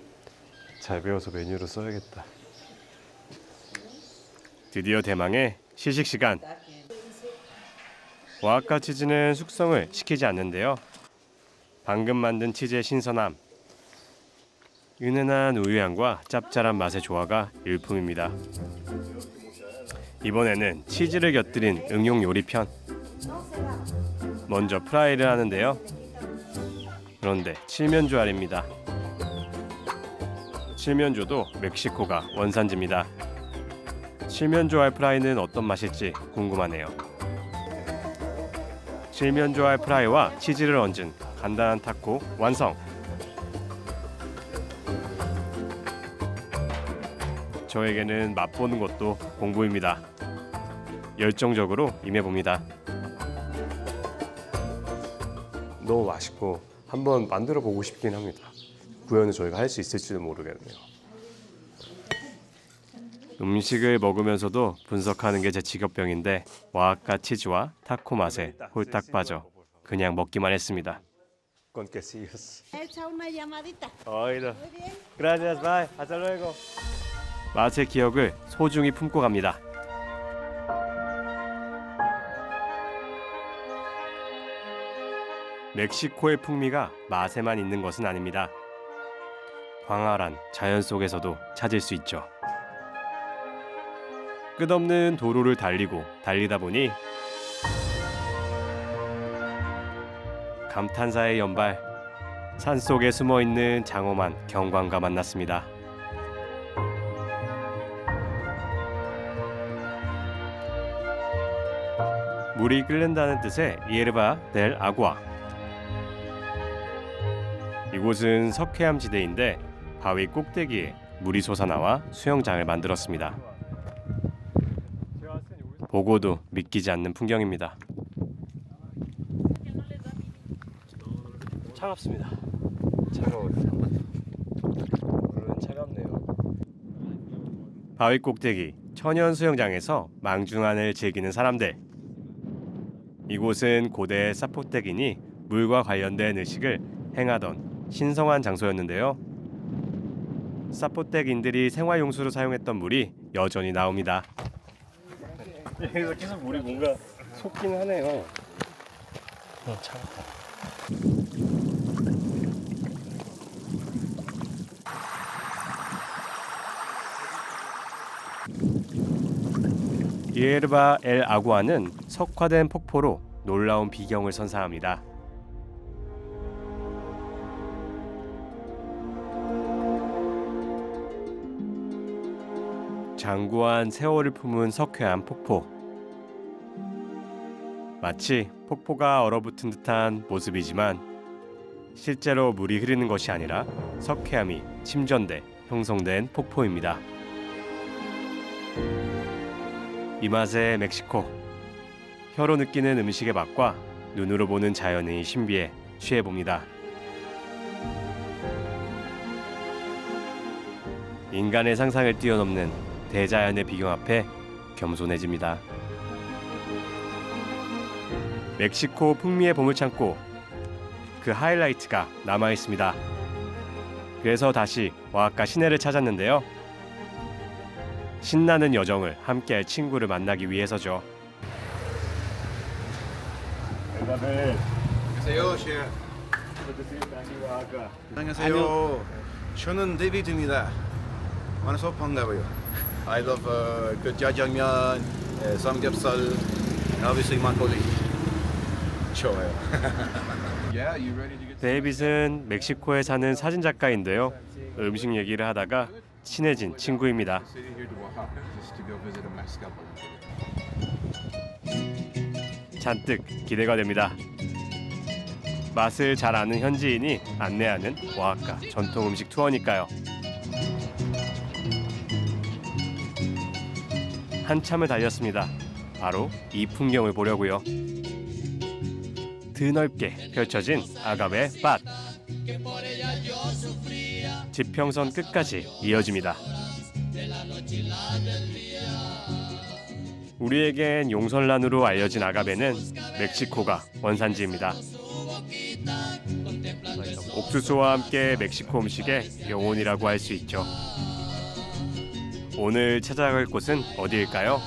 잘 배워서 메뉴로 써야겠다. 드디어 대망의 시식 시간. 와아카 치즈는 숙성을 시키지 않는데요. 방금 만든 치즈의 신선함, 은은한 우유향과 짭짤한 맛의 조화가 일품입니다. 이번에는 치즈를 곁들인 응용 요리 편. 먼저 프라이를 하는데요. 그런데 칠면조 알입니다. 칠면조도 멕시코가 원산지입니다. 칠면조 알 프라이는 어떤 맛일지 궁금하네요. 칠면조 알 프라이와 치즈를 얹은 간단한 타코 완성! 저에게는 맛보는 것도 공부입니다. 열정적으로 임해봅니다. 너무 맛있고 한번 만들어 보고 싶긴 합니다. 구현을 저희가 할 수 있을지도 모르겠네요. 음식을 먹으면서도 분석하는 게 제 직업병인데 와아카 치즈와 타코 맛에 홀딱 빠져 그냥 먹기만 했습니다. Con quesillos. Echa una llamadita. Oído. Muy bien. Gracias, bye. Hasta luego. 맛의 기억을 소중히 품고 갑니다. 멕시코의 풍미가 맛에만 있는 것은 아닙니다. 광활한 자연 속에서도 찾을 수 있죠. 끝없는 도로를 달리다 보니 감탄사의 연발, 산속에 숨어있는 장엄한 경관과 만났습니다. 물이 끓는다는 뜻의 예르바 델 아구아. 이곳은 석회암 지대인데 바위 꼭대기에 물이 솟아나와 수영장을 만들었습니다. 보고도 믿기지 않는 풍경입니다. 차갑습니다. 차가워요. 물은 차갑네요. 바위 꼭대기 천연 수영장에서 망중한을 즐기는 사람들. 이곳은 고대 사포텍인이 물과 관련된 의식을 행하던 신성한 장소였는데요. 사포텍인들이 생활용수로 사용했던 물이 여전히 나옵니다. 여기서 계속 물이 뭔가 솟긴 하네요. 차갑다. 예르바 엘 아구아는 석화된 폭포로 놀라운 비경을 선사합니다. 장구한 세월을 품은 석회암 폭포. 마치 폭포가 얼어붙은 듯한 모습이지만 실제로 물이 흐르는 것이 아니라 석회암이 침전돼 형성된 폭포입니다. 이 맛의 멕시코. 혀로 느끼는 음식의 맛과 눈으로 보는 자연의 신비에 취해봅니다. 인간의 상상을 뛰어넘는 대자연의 비경 앞에 겸손해집니다. 멕시코 풍미의 보물창고. 그 하이라이트가 남아있습니다. 그래서 다시 오아하카 시내를 찾았는데요. 신나는 여정을 함께할 친구를 만나기 위해서죠. 안녕하세요, 셰프. 안녕하세요. 저는 데이비드입니다. 만나서 반가워요. I love good jjajangmyeon, samgyeopsal, and obviously makgeolli. 좋아요. 데이빗은 멕시코에 사는 사진작가인데요. 음식 얘기를 하다가 친해진 친구입니다. 잔뜩 기대가 됩니다. 맛을 잘 아는 현지인이 안내하는 오아하카 전통 음식 투어니까요. 한참을 달렸습니다. 바로 이 풍경을 보려고요. 드넓게 펼쳐진 아가베 밭. 지평선 끝까지 이어집니다. 우리에겐 용설란으로 알려진 아가베는 멕시코가 원산지입니다. 옥수수와 함께 멕시코 음식의 영혼이라고 할 수 있죠. 오늘 찾아갈 곳은 어디일까요?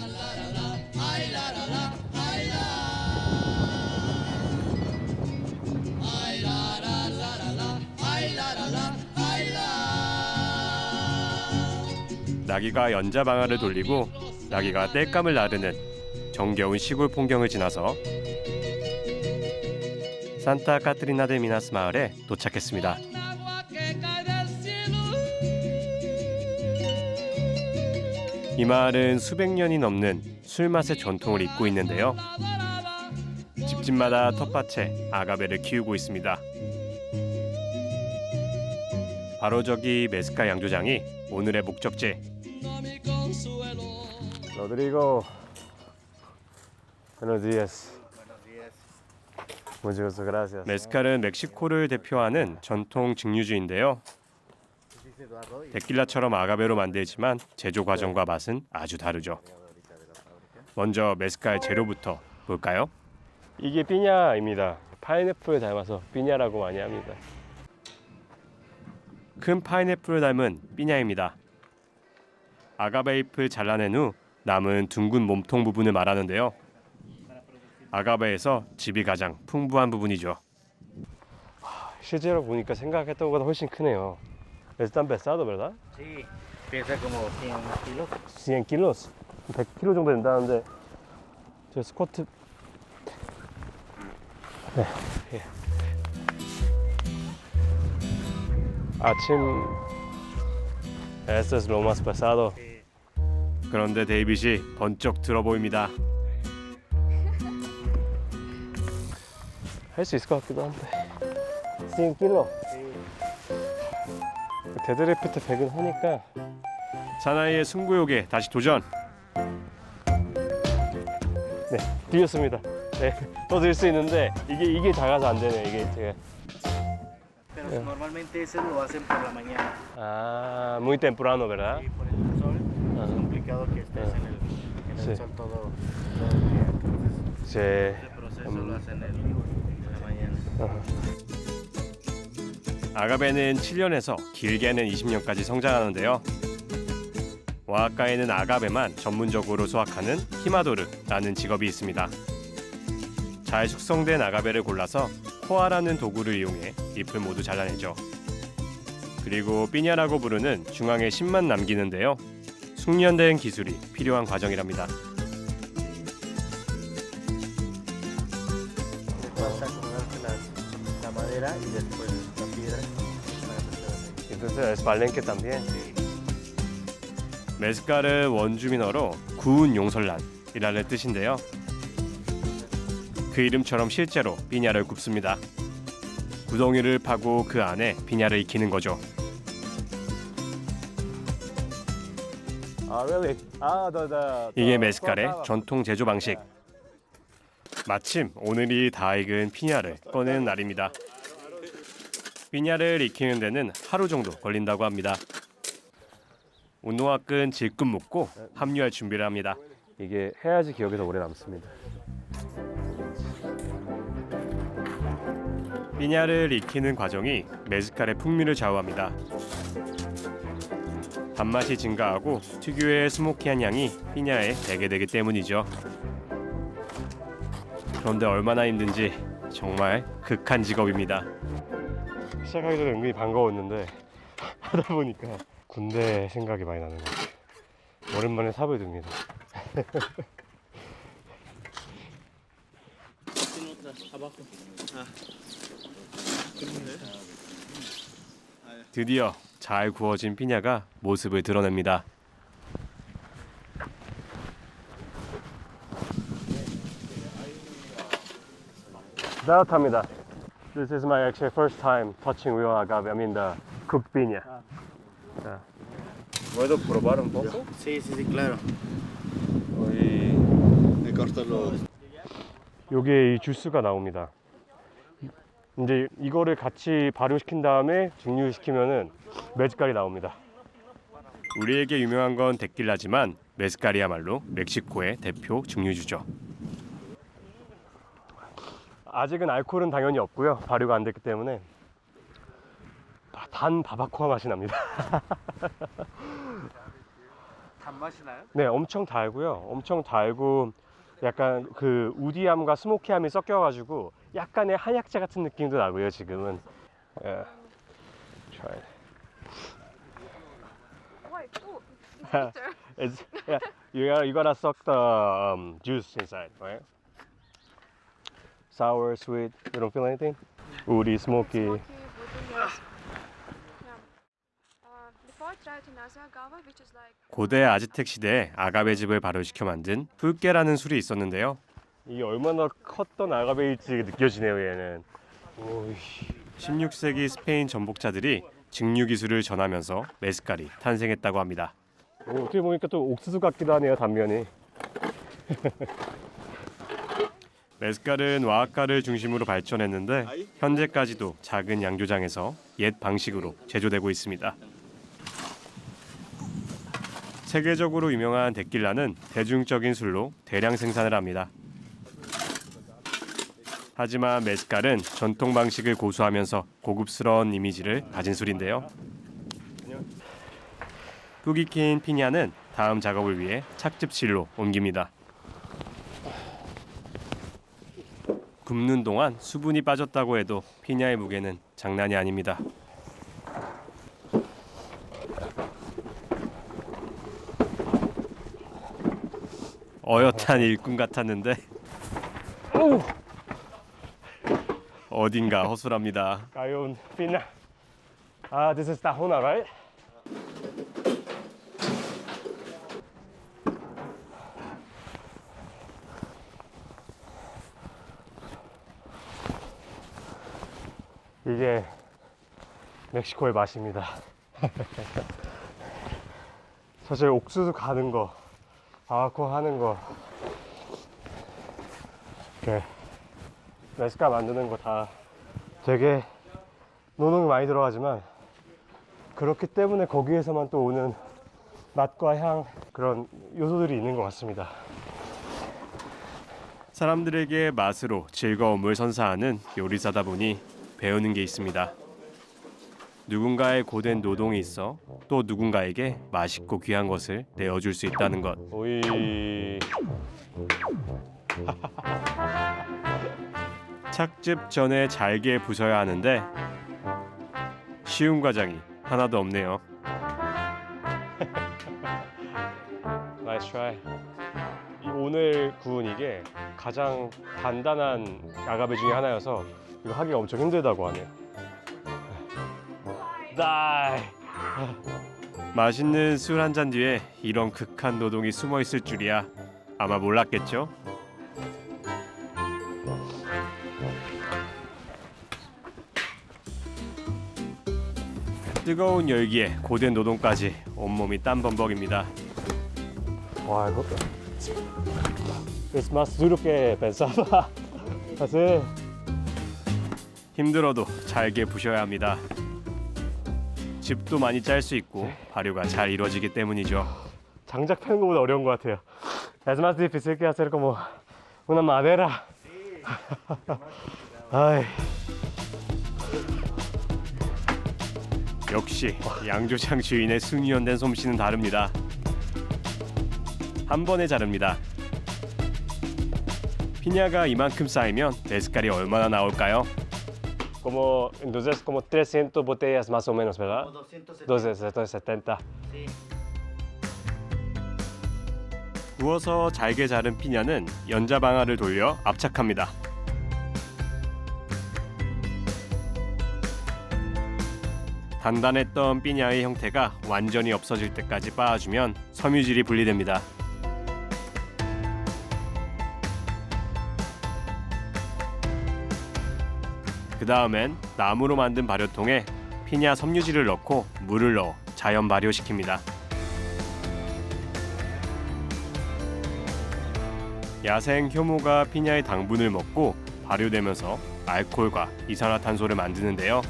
나귀가 연자방아를 돌리고 나귀가 땔감을 나르는 정겨운 시골 풍경을 지나서 산타 카트리나 데 미나스 마을에 도착했습니다. 이 마을은 수백 년이 넘는 술맛의 전통을 잇고 있는데요. 집집마다 텃밭에 아가베를 키우고 있습니다. 바로 저기 메스카 양조장이 오늘의 목적지. Rodrigo. Buenos días. Muchas gracias. 메스칼은 멕시코를 대표하는 전통 증류주인데요. 데킬라처럼 아가베로 만들지만 제조 과정과 맛은 아주 다르죠. 먼저 메스칼 재료부터 볼까요? 이게 피냐입니다. 파인애플을 닮아서 피냐라고 많이 합니다. 큰 파인애플을 닮은 피냐입니다. 아가베 잎을 잘라낸 후 남은 둥근 몸통 부분을 말하는데요. 아가베에서 즙이 가장 풍부한 부분이죠. 실제로 보니까 생각했던 것보다 훨씬 크네요. Es tan pesado, ¿verdad? Sí, pesa como 100 kilos. 100 kilos? 100kg 정도 된다는데 저 스쿼트 네. 예. 아침 Este es lo más pesado. 그런데 데이빗이 번쩍 들어 보입니다. 할 수 있을 것 같기도 한데 100kg 데드리프트 100은 하니까 사나이의 승부욕에 다시 도전. 네, 뛰었습니다. 네, 더 들 수 있는데 이게 작아서 안 되네. 이게 제가. Pero normalmente eso lo hacen por la mañana. Ah, muy temprano, ¿verdad? Sí, por el sol. Es complicado que estés en el sol todo el día. Entonces, Sí. ese proceso lo hacen en la mañana. 아가베는 7년에서 길게는 20년까지 성장하는데요. 오아하카에는 아가베만 전문적으로 수확하는 히마도르라는 직업이 있습니다. 잘 숙성된 아가베를 골라서 코아라는 도구를 이용해 잎을 모두 잘라내죠. 그리고 삐냐라고 부르는 중앙에 심만 남기는데요. 숙련된 기술이 필요한 과정이랍니다. La madera y después la piedra. Entonces es palenque también. 메스칼은 원주민어로 구운 용설란이라는 뜻인데요. 그 이름처럼 실제로 삐냐를 굽습니다. 구덩이를 파고 그 안에 삐냐를 익히는 거죠. Ah, really? Ah, 이게 메스칼의 전통 제조 방식. 마침 오늘이 다 익은 피냐를 꺼내는 날입니다. 피냐를 익히는 데는 하루 정도 걸린다고 합니다. 운동화끈 질끈 묶고 합류할 준비를 합니다. 이게 해야지 기억에 더 오래 남습니다. 피냐를 익히는 과정이 메스칼의 풍미를 좌우합니다. 단맛이 증가하고 특유의 스모키한 향이 피냐에 배게 되기 때문이죠. 그런데 얼마나 힘든지 정말 극한 직업입니다. 시작하기 전에 은근히 반가웠는데 하다 보니까 군대 생각이 많이 나는 것 같아요. 오랜만에 삽을 듭니다. 드디어 잘 구워진 피냐가 모습을 드러냅니다. 따뜻합니다. This is my actually first time touching real agave. I mean the cooked piña. ¿Puedo probar un poco? Sí, sí, sí, claro. Me corto los. 요게 이 주스가 나옵니다. 이제 이거를 같이 발효시킨 다음에 증류시키면은 메스칼이 나옵니다. 우리에게 유명한 건 데킬라지만 메스칼이야말로 멕시코의 대표 증류주죠. 아직은 알코올은 당연히 없고요. 발효가 안 됐기 때문에 단 바바코아 맛이 납니다. 단맛이 나요? 네, 엄청 달고요. 엄청 달고 약간 그 우디함과 스모키함이 섞여가지고 약간의 한약재 같은 느낌도 나고요. 지금은. Yeah. Try it. It's, yeah, you gotta suck the juice inside, right? Sour, sweet. You don't feel anything? Woody, smoky. 고대 아즈텍 시대에 아가베즙을 발효시켜 만든 풀깨라는 술이 있었는데요. 이게 얼마나 컸던 아가베일지 느껴지네요. 얘는. 오이. 16세기 스페인 전복자들이 증류 기술을 전하면서 메스칼이 탄생했다고 합니다. 어떻게 보니까 또 옥수수 같기도 하네요. 단면이. 메스칼은 오아하카를 중심으로 발전했는데 현재까지도 작은 양조장에서 옛 방식으로 제조되고 있습니다. 세계적으로 유명한 데킬라는 대중적인 술로 대량 생산을 합니다. 하지만 메스칼은 전통 방식을 고수하면서 고급스러운 이미지를 가진 술인데요. 푹 익힌 피냐는 다음 작업을 위해 착즙실로 옮깁니다. 굽는 동안 수분이 빠졌다고 해도 피냐의 무게는 장난이 아닙니다. 어엿한 일꾼 같았는데 어딘가 허술합니다. 가요운 피나. This is Tahuna, right? 이게 멕시코의 맛입니다. 사실 옥수수 가는 거, 바바코 하는 거, 이렇게 메스카 만드는 거 다 되게 노동이 많이 들어가지만 그렇기 때문에 거기에서만 또 오는 맛과 향, 그런 요소들이 있는 것 같습니다. 사람들에게 맛으로 즐거움을 선사하는 요리사다 보니 배우는 게 있습니다. 누군가의 고된 노동이 있어 또 누군가에게 맛있고 귀한 것을 내어줄 수 있다는 것. 오이. 착즙 전에 잘게 부셔야 하는데 쉬운 과정이 하나도 없네요. Nice try. 오늘 구운 이게 가장 단단한 아가베 중에 하나여서 이거 하기가 엄청 힘들다고 하네요. 다이. 맛있는 술 한 잔 뒤에 이런 극한 노동이 숨어 있을 줄이야 아마 몰랐겠죠? 뜨거운 열기에 고된 노동까지 온몸이 땀범벅입니다. 와, 이거 es más duro que pensaba. 사실 힘들어도 잘게 부셔야 합니다. 즙도 많이 짤 수 있고 발효가 잘 이루어지기 때문이죠. 장작 패는 것보다 어려운 것 같아요. Es más difícil que hacer como una madera. 아이. 역시 양조장 주인의 숙련된 솜씨는 다릅니다. 한 번에 자릅니다. 피냐가 이만큼 쌓이면 메스칼이 얼마나 나올까요? Como entonces como 300 botellas más o menos, ¿verdad? 270. 구워서 잘게 자른 피냐는 연자방아를 돌려 압착합니다. 단단했던 피냐의 형태가 완전히 없어질 때까지 빻아주면 섬유질이 분리됩니다. 그 다음엔 나무로 만든 발효통에 피냐 섬유질을 넣고 물을 넣어 자연 발효시킵니다. 야생 효모가 피냐의 당분을 먹고 발효되면서 알코올과 이산화탄소를 만드는데요.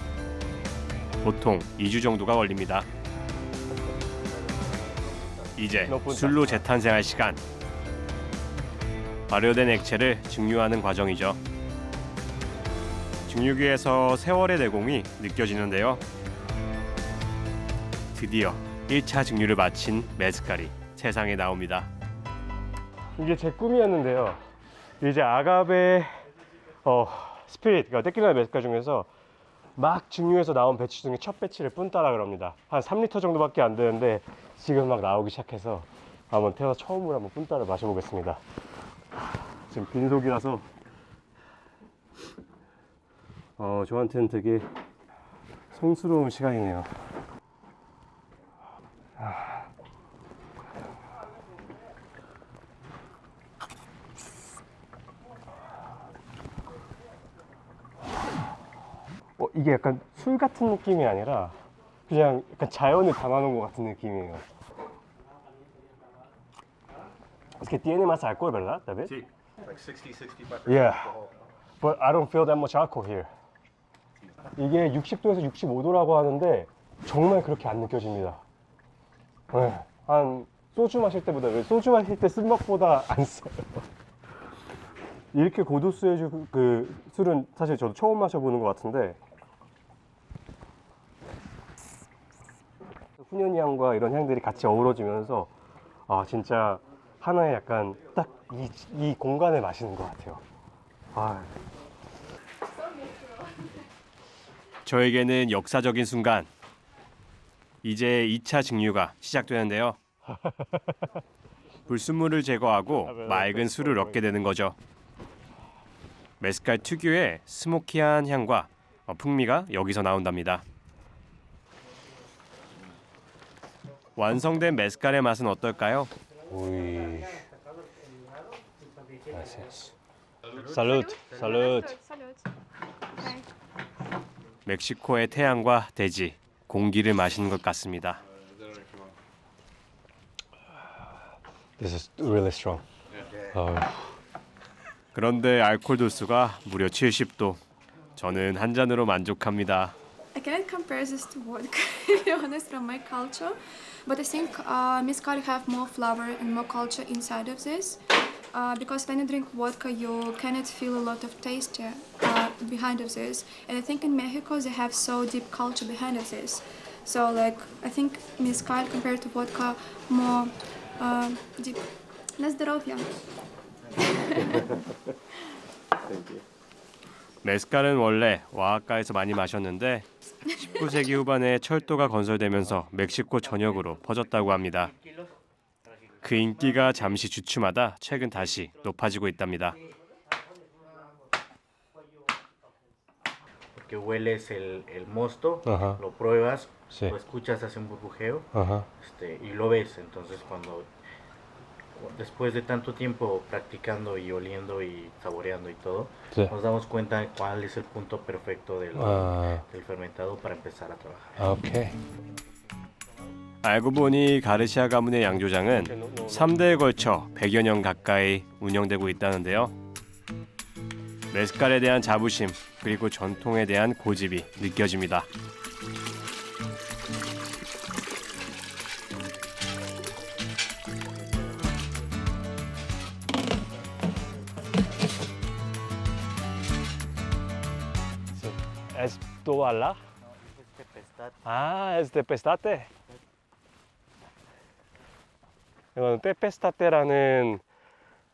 보통 2주 정도가 걸립니다. 이제 술로 재탄생할 시간. 발효된 액체를 증류하는 과정이죠. 증류기에서 세월의 내공이 느껴지는데요. 드디어 1차 증류를 마친 메스칼이 세상에 나옵니다. 이게 제 꿈이었는데요. 이제 아가베 스피릿, 그러니까 테킬라 메스칼 중에서 막 증류해서 나온 배치 중에 첫 배치를 뿜따라 그럽니다. 한 3리터 정도밖에 안 되는데 지금 막 나오기 시작해서 한번 태어나 처음으로 한번 뿜따라 마셔보겠습니다. 지금 빈속이라서 저한테는 되게 성스러운 시간이네요. 이게 약간 술 같은 느낌이 아니라 그냥 약간 자연을 담아놓은 것 같은 느낌이에요. Es que tiene más alcohol, ¿verdad, David? Sí, like 60-65%. Yeah, but I don't feel that much alcohol here. 이게 60도에서 65도라고 하는데 정말 그렇게 안 느껴집니다. 네, 한 소주 마실 때보다, 소주 마실 때 쓴 맛보다 안 써요. 이렇게 고도수의 그 술은 사실 저도 처음 마셔보는 것 같은데 훈연이 향과 이런 향들이 같이 어우러지면서 진짜 하나의 약간 딱 이 공간을 마시는 것 같아요. 저에게는 역사적인 순간. 이제 2차 증류가 시작되는데요. 불순물을 제거하고 맑은 술을 얻게 되는 거죠. 메스칼 특유의 스모키한 향과 풍미가 여기서 나온답니다. 완성된 메스칼의 맛은 어떨까요? 우이. 살루트. 살루트. 멕시코의 태양과 대지, 공기를 마시는 것 같습니다. This is really strong. 그런데 알코올 도수가 무려 70도. 저는 한 잔으로 만족합니다. I cannot compare this to vodka, to be honest, from my culture. But I think mezcal have more flavor and more culture inside of this. Because when you drink vodka, you cannot feel a lot of taste behind of this. And I think in Mexico they have so deep culture behind of this. So like I think mezcal compared to vodka more deep. На здоровье. 메스칼은 원래 오아하카에서 많이 마셨는데 19세기 후반에 철도가 건설되면서 멕시코 전역으로 퍼졌다고 합니다. 그 인기가 잠시 주춤하다 최근 다시 높아지고 있답니다. Que hueles el mosto, Ajá. lo pruebas, Sí. lo escuchas, hace un burbujeo, Ajá. y lo ves. Entonces cuando después de tanto tiempo practicando y oliendo y saboreando y todo, Sí. nos damos cuenta de cuál es el punto perfecto del fermentado para empezar a trabajar. 오케이. 알고 보니 가르시아 가문의 양조장은 3대에 걸쳐 100여 년 가까이 운영되고 있다는데요. 메스칼에 대한 자부심 그리고 전통에 대한 고집이 느껴집니다. Esto ala? es de pestate. 이건 테페스타테라는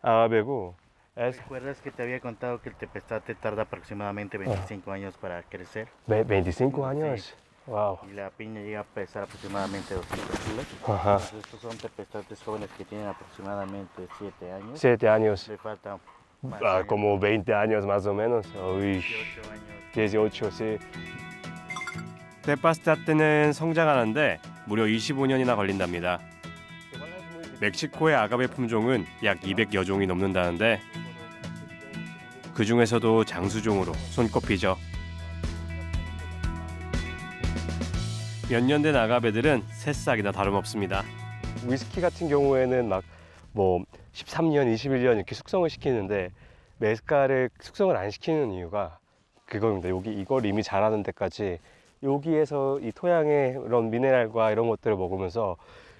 아가베고. ¿Recuerdas que te había contado que el tepestate tarda aproximadamente 25 años para crecer? 25 años. Wow. Y la piña llega a pesar aproximadamente 200 kilos. Ajá. Entonces, estos son tepestates jóvenes que tienen aproximadamente 7 años. 7 años. Le faltan más Ah, años. como 20 años más o menos. Uy. 18 años. 18, sí. 테페스타테는 성장하는데 무려 25년이나 걸린답니다. 멕시코의 아가베 품종은 약 200여 종이 넘는다는데 그 중에서도 장수종으로 손꼽히죠. 몇 년 된 아가베들은 새싹이나 다름없습니다. 위스키 같은 경우에는 막 뭐 13년, 21년 이렇게 숙성을 시키는데 메스칼을 숙성을 안 시키는 이유가 그거입니다. 여기 이걸 이미 자라는 데까지 여기에서 이 토양의 이런 미네랄과 이런 것들을 먹으면서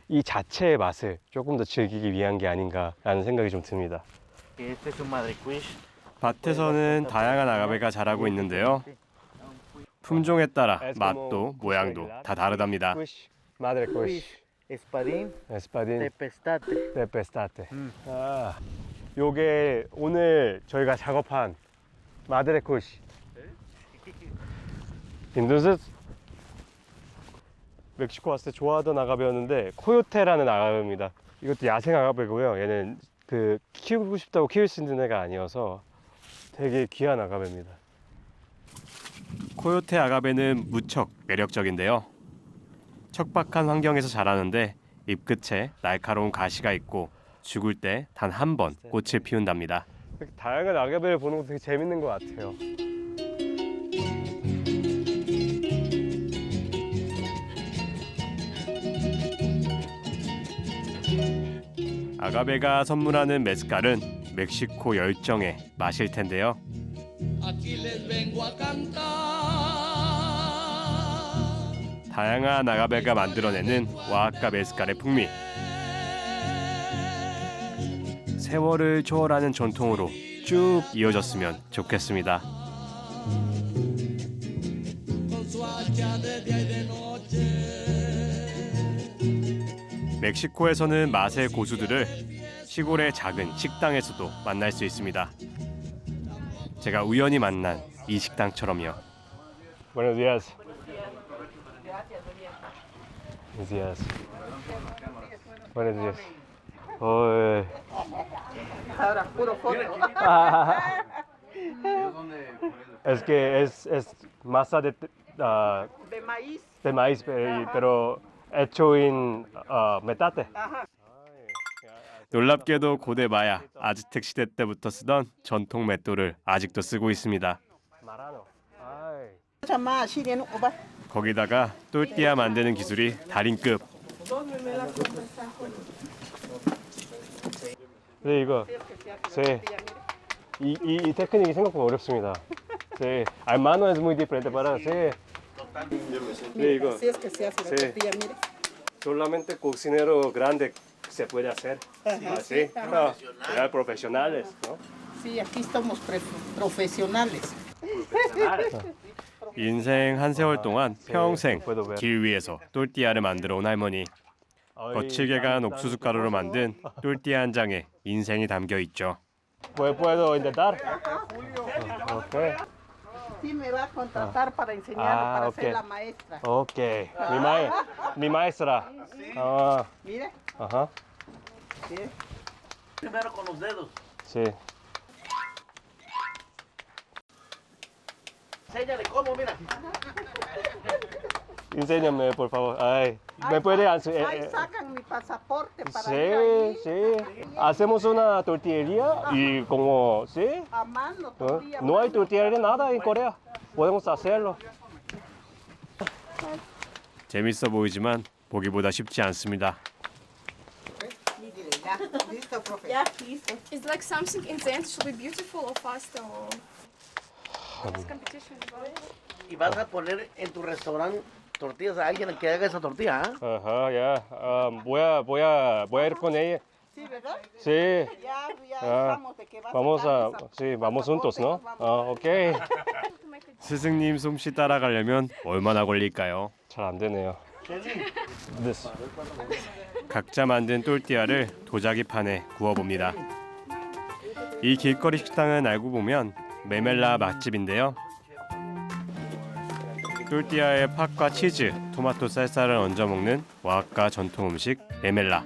이 자체의 맛을 조금 더 즐기기 위한 게 아닌가라는 생각이 좀 듭니다. Este es un madrecuish. 밭에서는 다양한 아가베가 자라고 있는데요. 품종에 따라 맛도 모양도 다 다르답니다. 마드레쿠이시. Espadín. 에스파딘. Tepestate. 테페스타테. 아, 요게 오늘 저희가 작업한 마드레쿠이시. 인도네시아 멕시코 왔을 때 좋아하던 아가베였는데 코요테라는 아가베입니다. 이것도 야생 아가베고요. 얘는 그 키우고 싶다고 키울 수 있는 애가 아니어서 되게 귀한 아가베입니다. 코요테 아가베는 무척 매력적인데요. 척박한 환경에서 자라는데 잎 끝에 날카로운 가시가 있고 죽을 때 단 한 번 꽃을 피운답니다. 다양한 아가베를 보는 것도 되게 재밌는 것 같아요. 아가베가 선물하는 메스칼은 멕시코 열정의 맛일 텐데요. 다양한 아가베가 만들어내는 오아하카 메스칼의 풍미. 세월을 초월하는 전통으로 쭉 이어졌으면 좋겠습니다. 멕시코에서는 맛의 고수들을 시골의 작은 식당에서도 만날 수 있습니다. 제가 우연히 만난 이 식당처럼요. Buenos días. Buenos días. Buenos días. Oh, Ahora, puro foto. es que es masa de maíz. De maíz, pero hecho en metate. 놀랍게도 고대 마야 아즈텍 시대 때부터 쓰던 전통 맷돌을 아직도 쓰고 있습니다. 거기다가 또띠아 만드는 기술이 달인급. 네, 이거 이 테크닉이 생각보다 어렵습니다. 네, al mano es muy diferente para hacer. 네, 이거 solamente cocinero grande se puede hacer. Así, ya profesionales, ¿no? Sí, aquí estamos profesionales. 인생 한 세월 동안 평생 길 위에서 또띠아를 만들어 온 할머니. 거칠게 간 옥수수 가루로 만든 또띠아 한 장에 인생이 담겨 있죠. ¿Puedo intentar? Okay. Sí, me va a contratar para enseñarle, para ser la maestra. Okay. Mi maestra. Mire. Ajá. Sí. Primero con los dedos. Sí. Enséñale cómo, mira. Enséñame, por favor. Ay, ¿me puede hacer? Ahí sacan mi pasaporte para sí, ir allí. sí. Hacemos una tortillería y como, sí. A mano, tortilla. No hay tortillería nada en Corea. Podemos hacerlo. 재밌어 보이지만 보기보다 쉽지 않습니다. It's like something intense should be beautiful or faster or this competition. Y vas a poner en tu restaurante tortillas a alguien que haga esa tortilla, ¿ah? Ajá, ya. Voy a ir con ella. Sí, ¿verdad? Sí. Ya estamos de que vas vamos a sí, vamos juntos, ¿no? Okay. 스승님 솜씨 따라가려면 얼마나 걸릴까요? 잘 안 되네요. 각자 만든 또띠아를 도자기판에 구워봅니다. 이 길거리 식당은 알고 보면 메멜라 맛집인데요. 또띠아에 팥과 치즈, 토마토 살사를 얹어 먹는 오아하카 전통 음식 메멜라.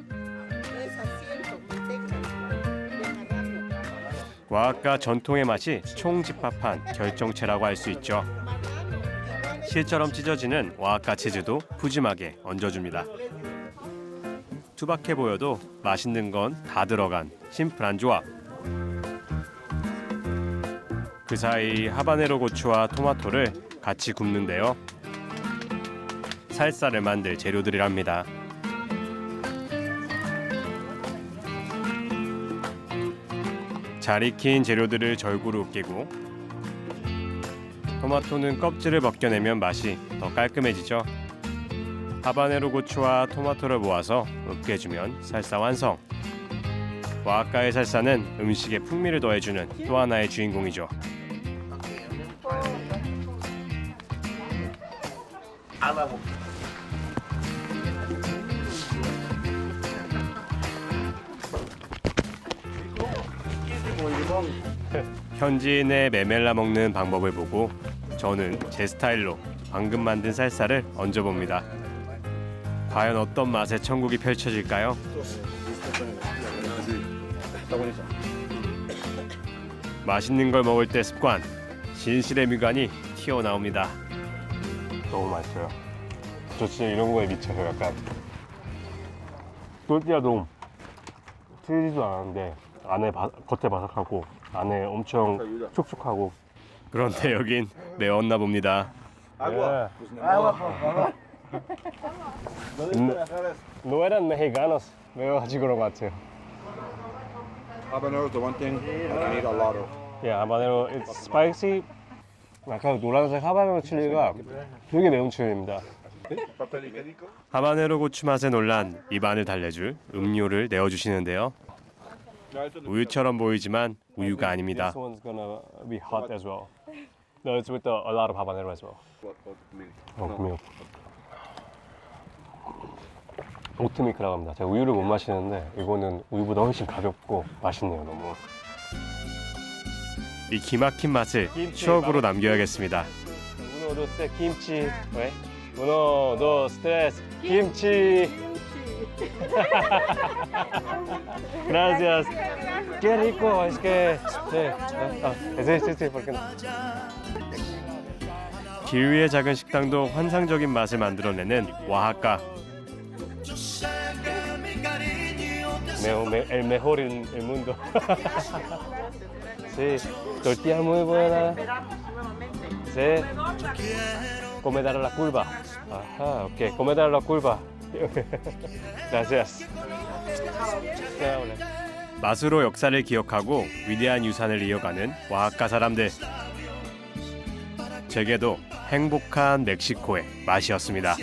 오아하카 전통의 맛이 총집합한 결정체라고 할 수 있죠. 실처럼 찢어지는 오아하카 치즈도 푸짐하게 얹어줍니다. 투박해 보여도 맛있는 건 다 들어간 심플한 조합. 그 사이 하바네로 고추와 토마토를 같이 굽는데요. 살사를 만들 재료들이랍니다. 잘 익힌 재료들을 절구로 으깨고 토마토는 껍질을 벗겨내면 맛이 더 깔끔해지죠. 하바네로 고추와 토마토를 모아서 으깨주면 살사 완성. 오아하카의 살사는 음식에 풍미를 더해주는 또 하나의 주인공이죠. 현지인의 메멜라 먹는 방법을 보고 저는 제 스타일로 방금 만든 살사를 얹어봅니다. 과연 어떤 맛의 천국이 펼쳐질까요? 맛있는 걸 먹을 때 습관, 진실의 미간이 튀어나옵니다. 너무 맛있어요. 저 진짜 이런 거에 미쳐요. 약간 또띠아도 튀지도 않았는데 겉에 바삭하고 안에 엄청 촉촉하고. 그런데 여긴 매웠나 봅니다. No eran mexicanos. 매워가지고 그런 것 같아요. Habanero is the one thing I need a lot of. Yeah, habanero it's spicy. 아까 노란색 하바네로 칠리가 되게 매운 칠리입니다. 하바네로 고추 맛에 놀란 입안을 달래줄 음료를 내어주시는데요. 우유처럼 보이지만 우유가 아닙니다. This one's gonna be hot as well. No, it's with a lot of habanero as well. milk. 오트밀크라고 합니다. 제가 우유를 못 마시는데 이거는 우유보다 훨씬 가볍고 맛있네요. 너무. 이 기막힌 맛을 추억으로 남겨야겠습니다. Uno, dos, tres, kimchi. ¿Eh? Uno, dos, tres, kimchi. Gracias. Qué rico, es que... sí, ¿por qué no? 길 위의 작은 식당도 환상적인 맛을 만들어내는 오아하카. El mejor en el mundo. Sí, tortilla muy buena. Sí. Come dar a la curva. Ajá, ok. Come dar a la curva. Gracias. 맛으로 역사를 기억하고 위대한 유산을 이어가는 오아하카 사람들. 제게도 행복한 멕시코의 맛이었습니다.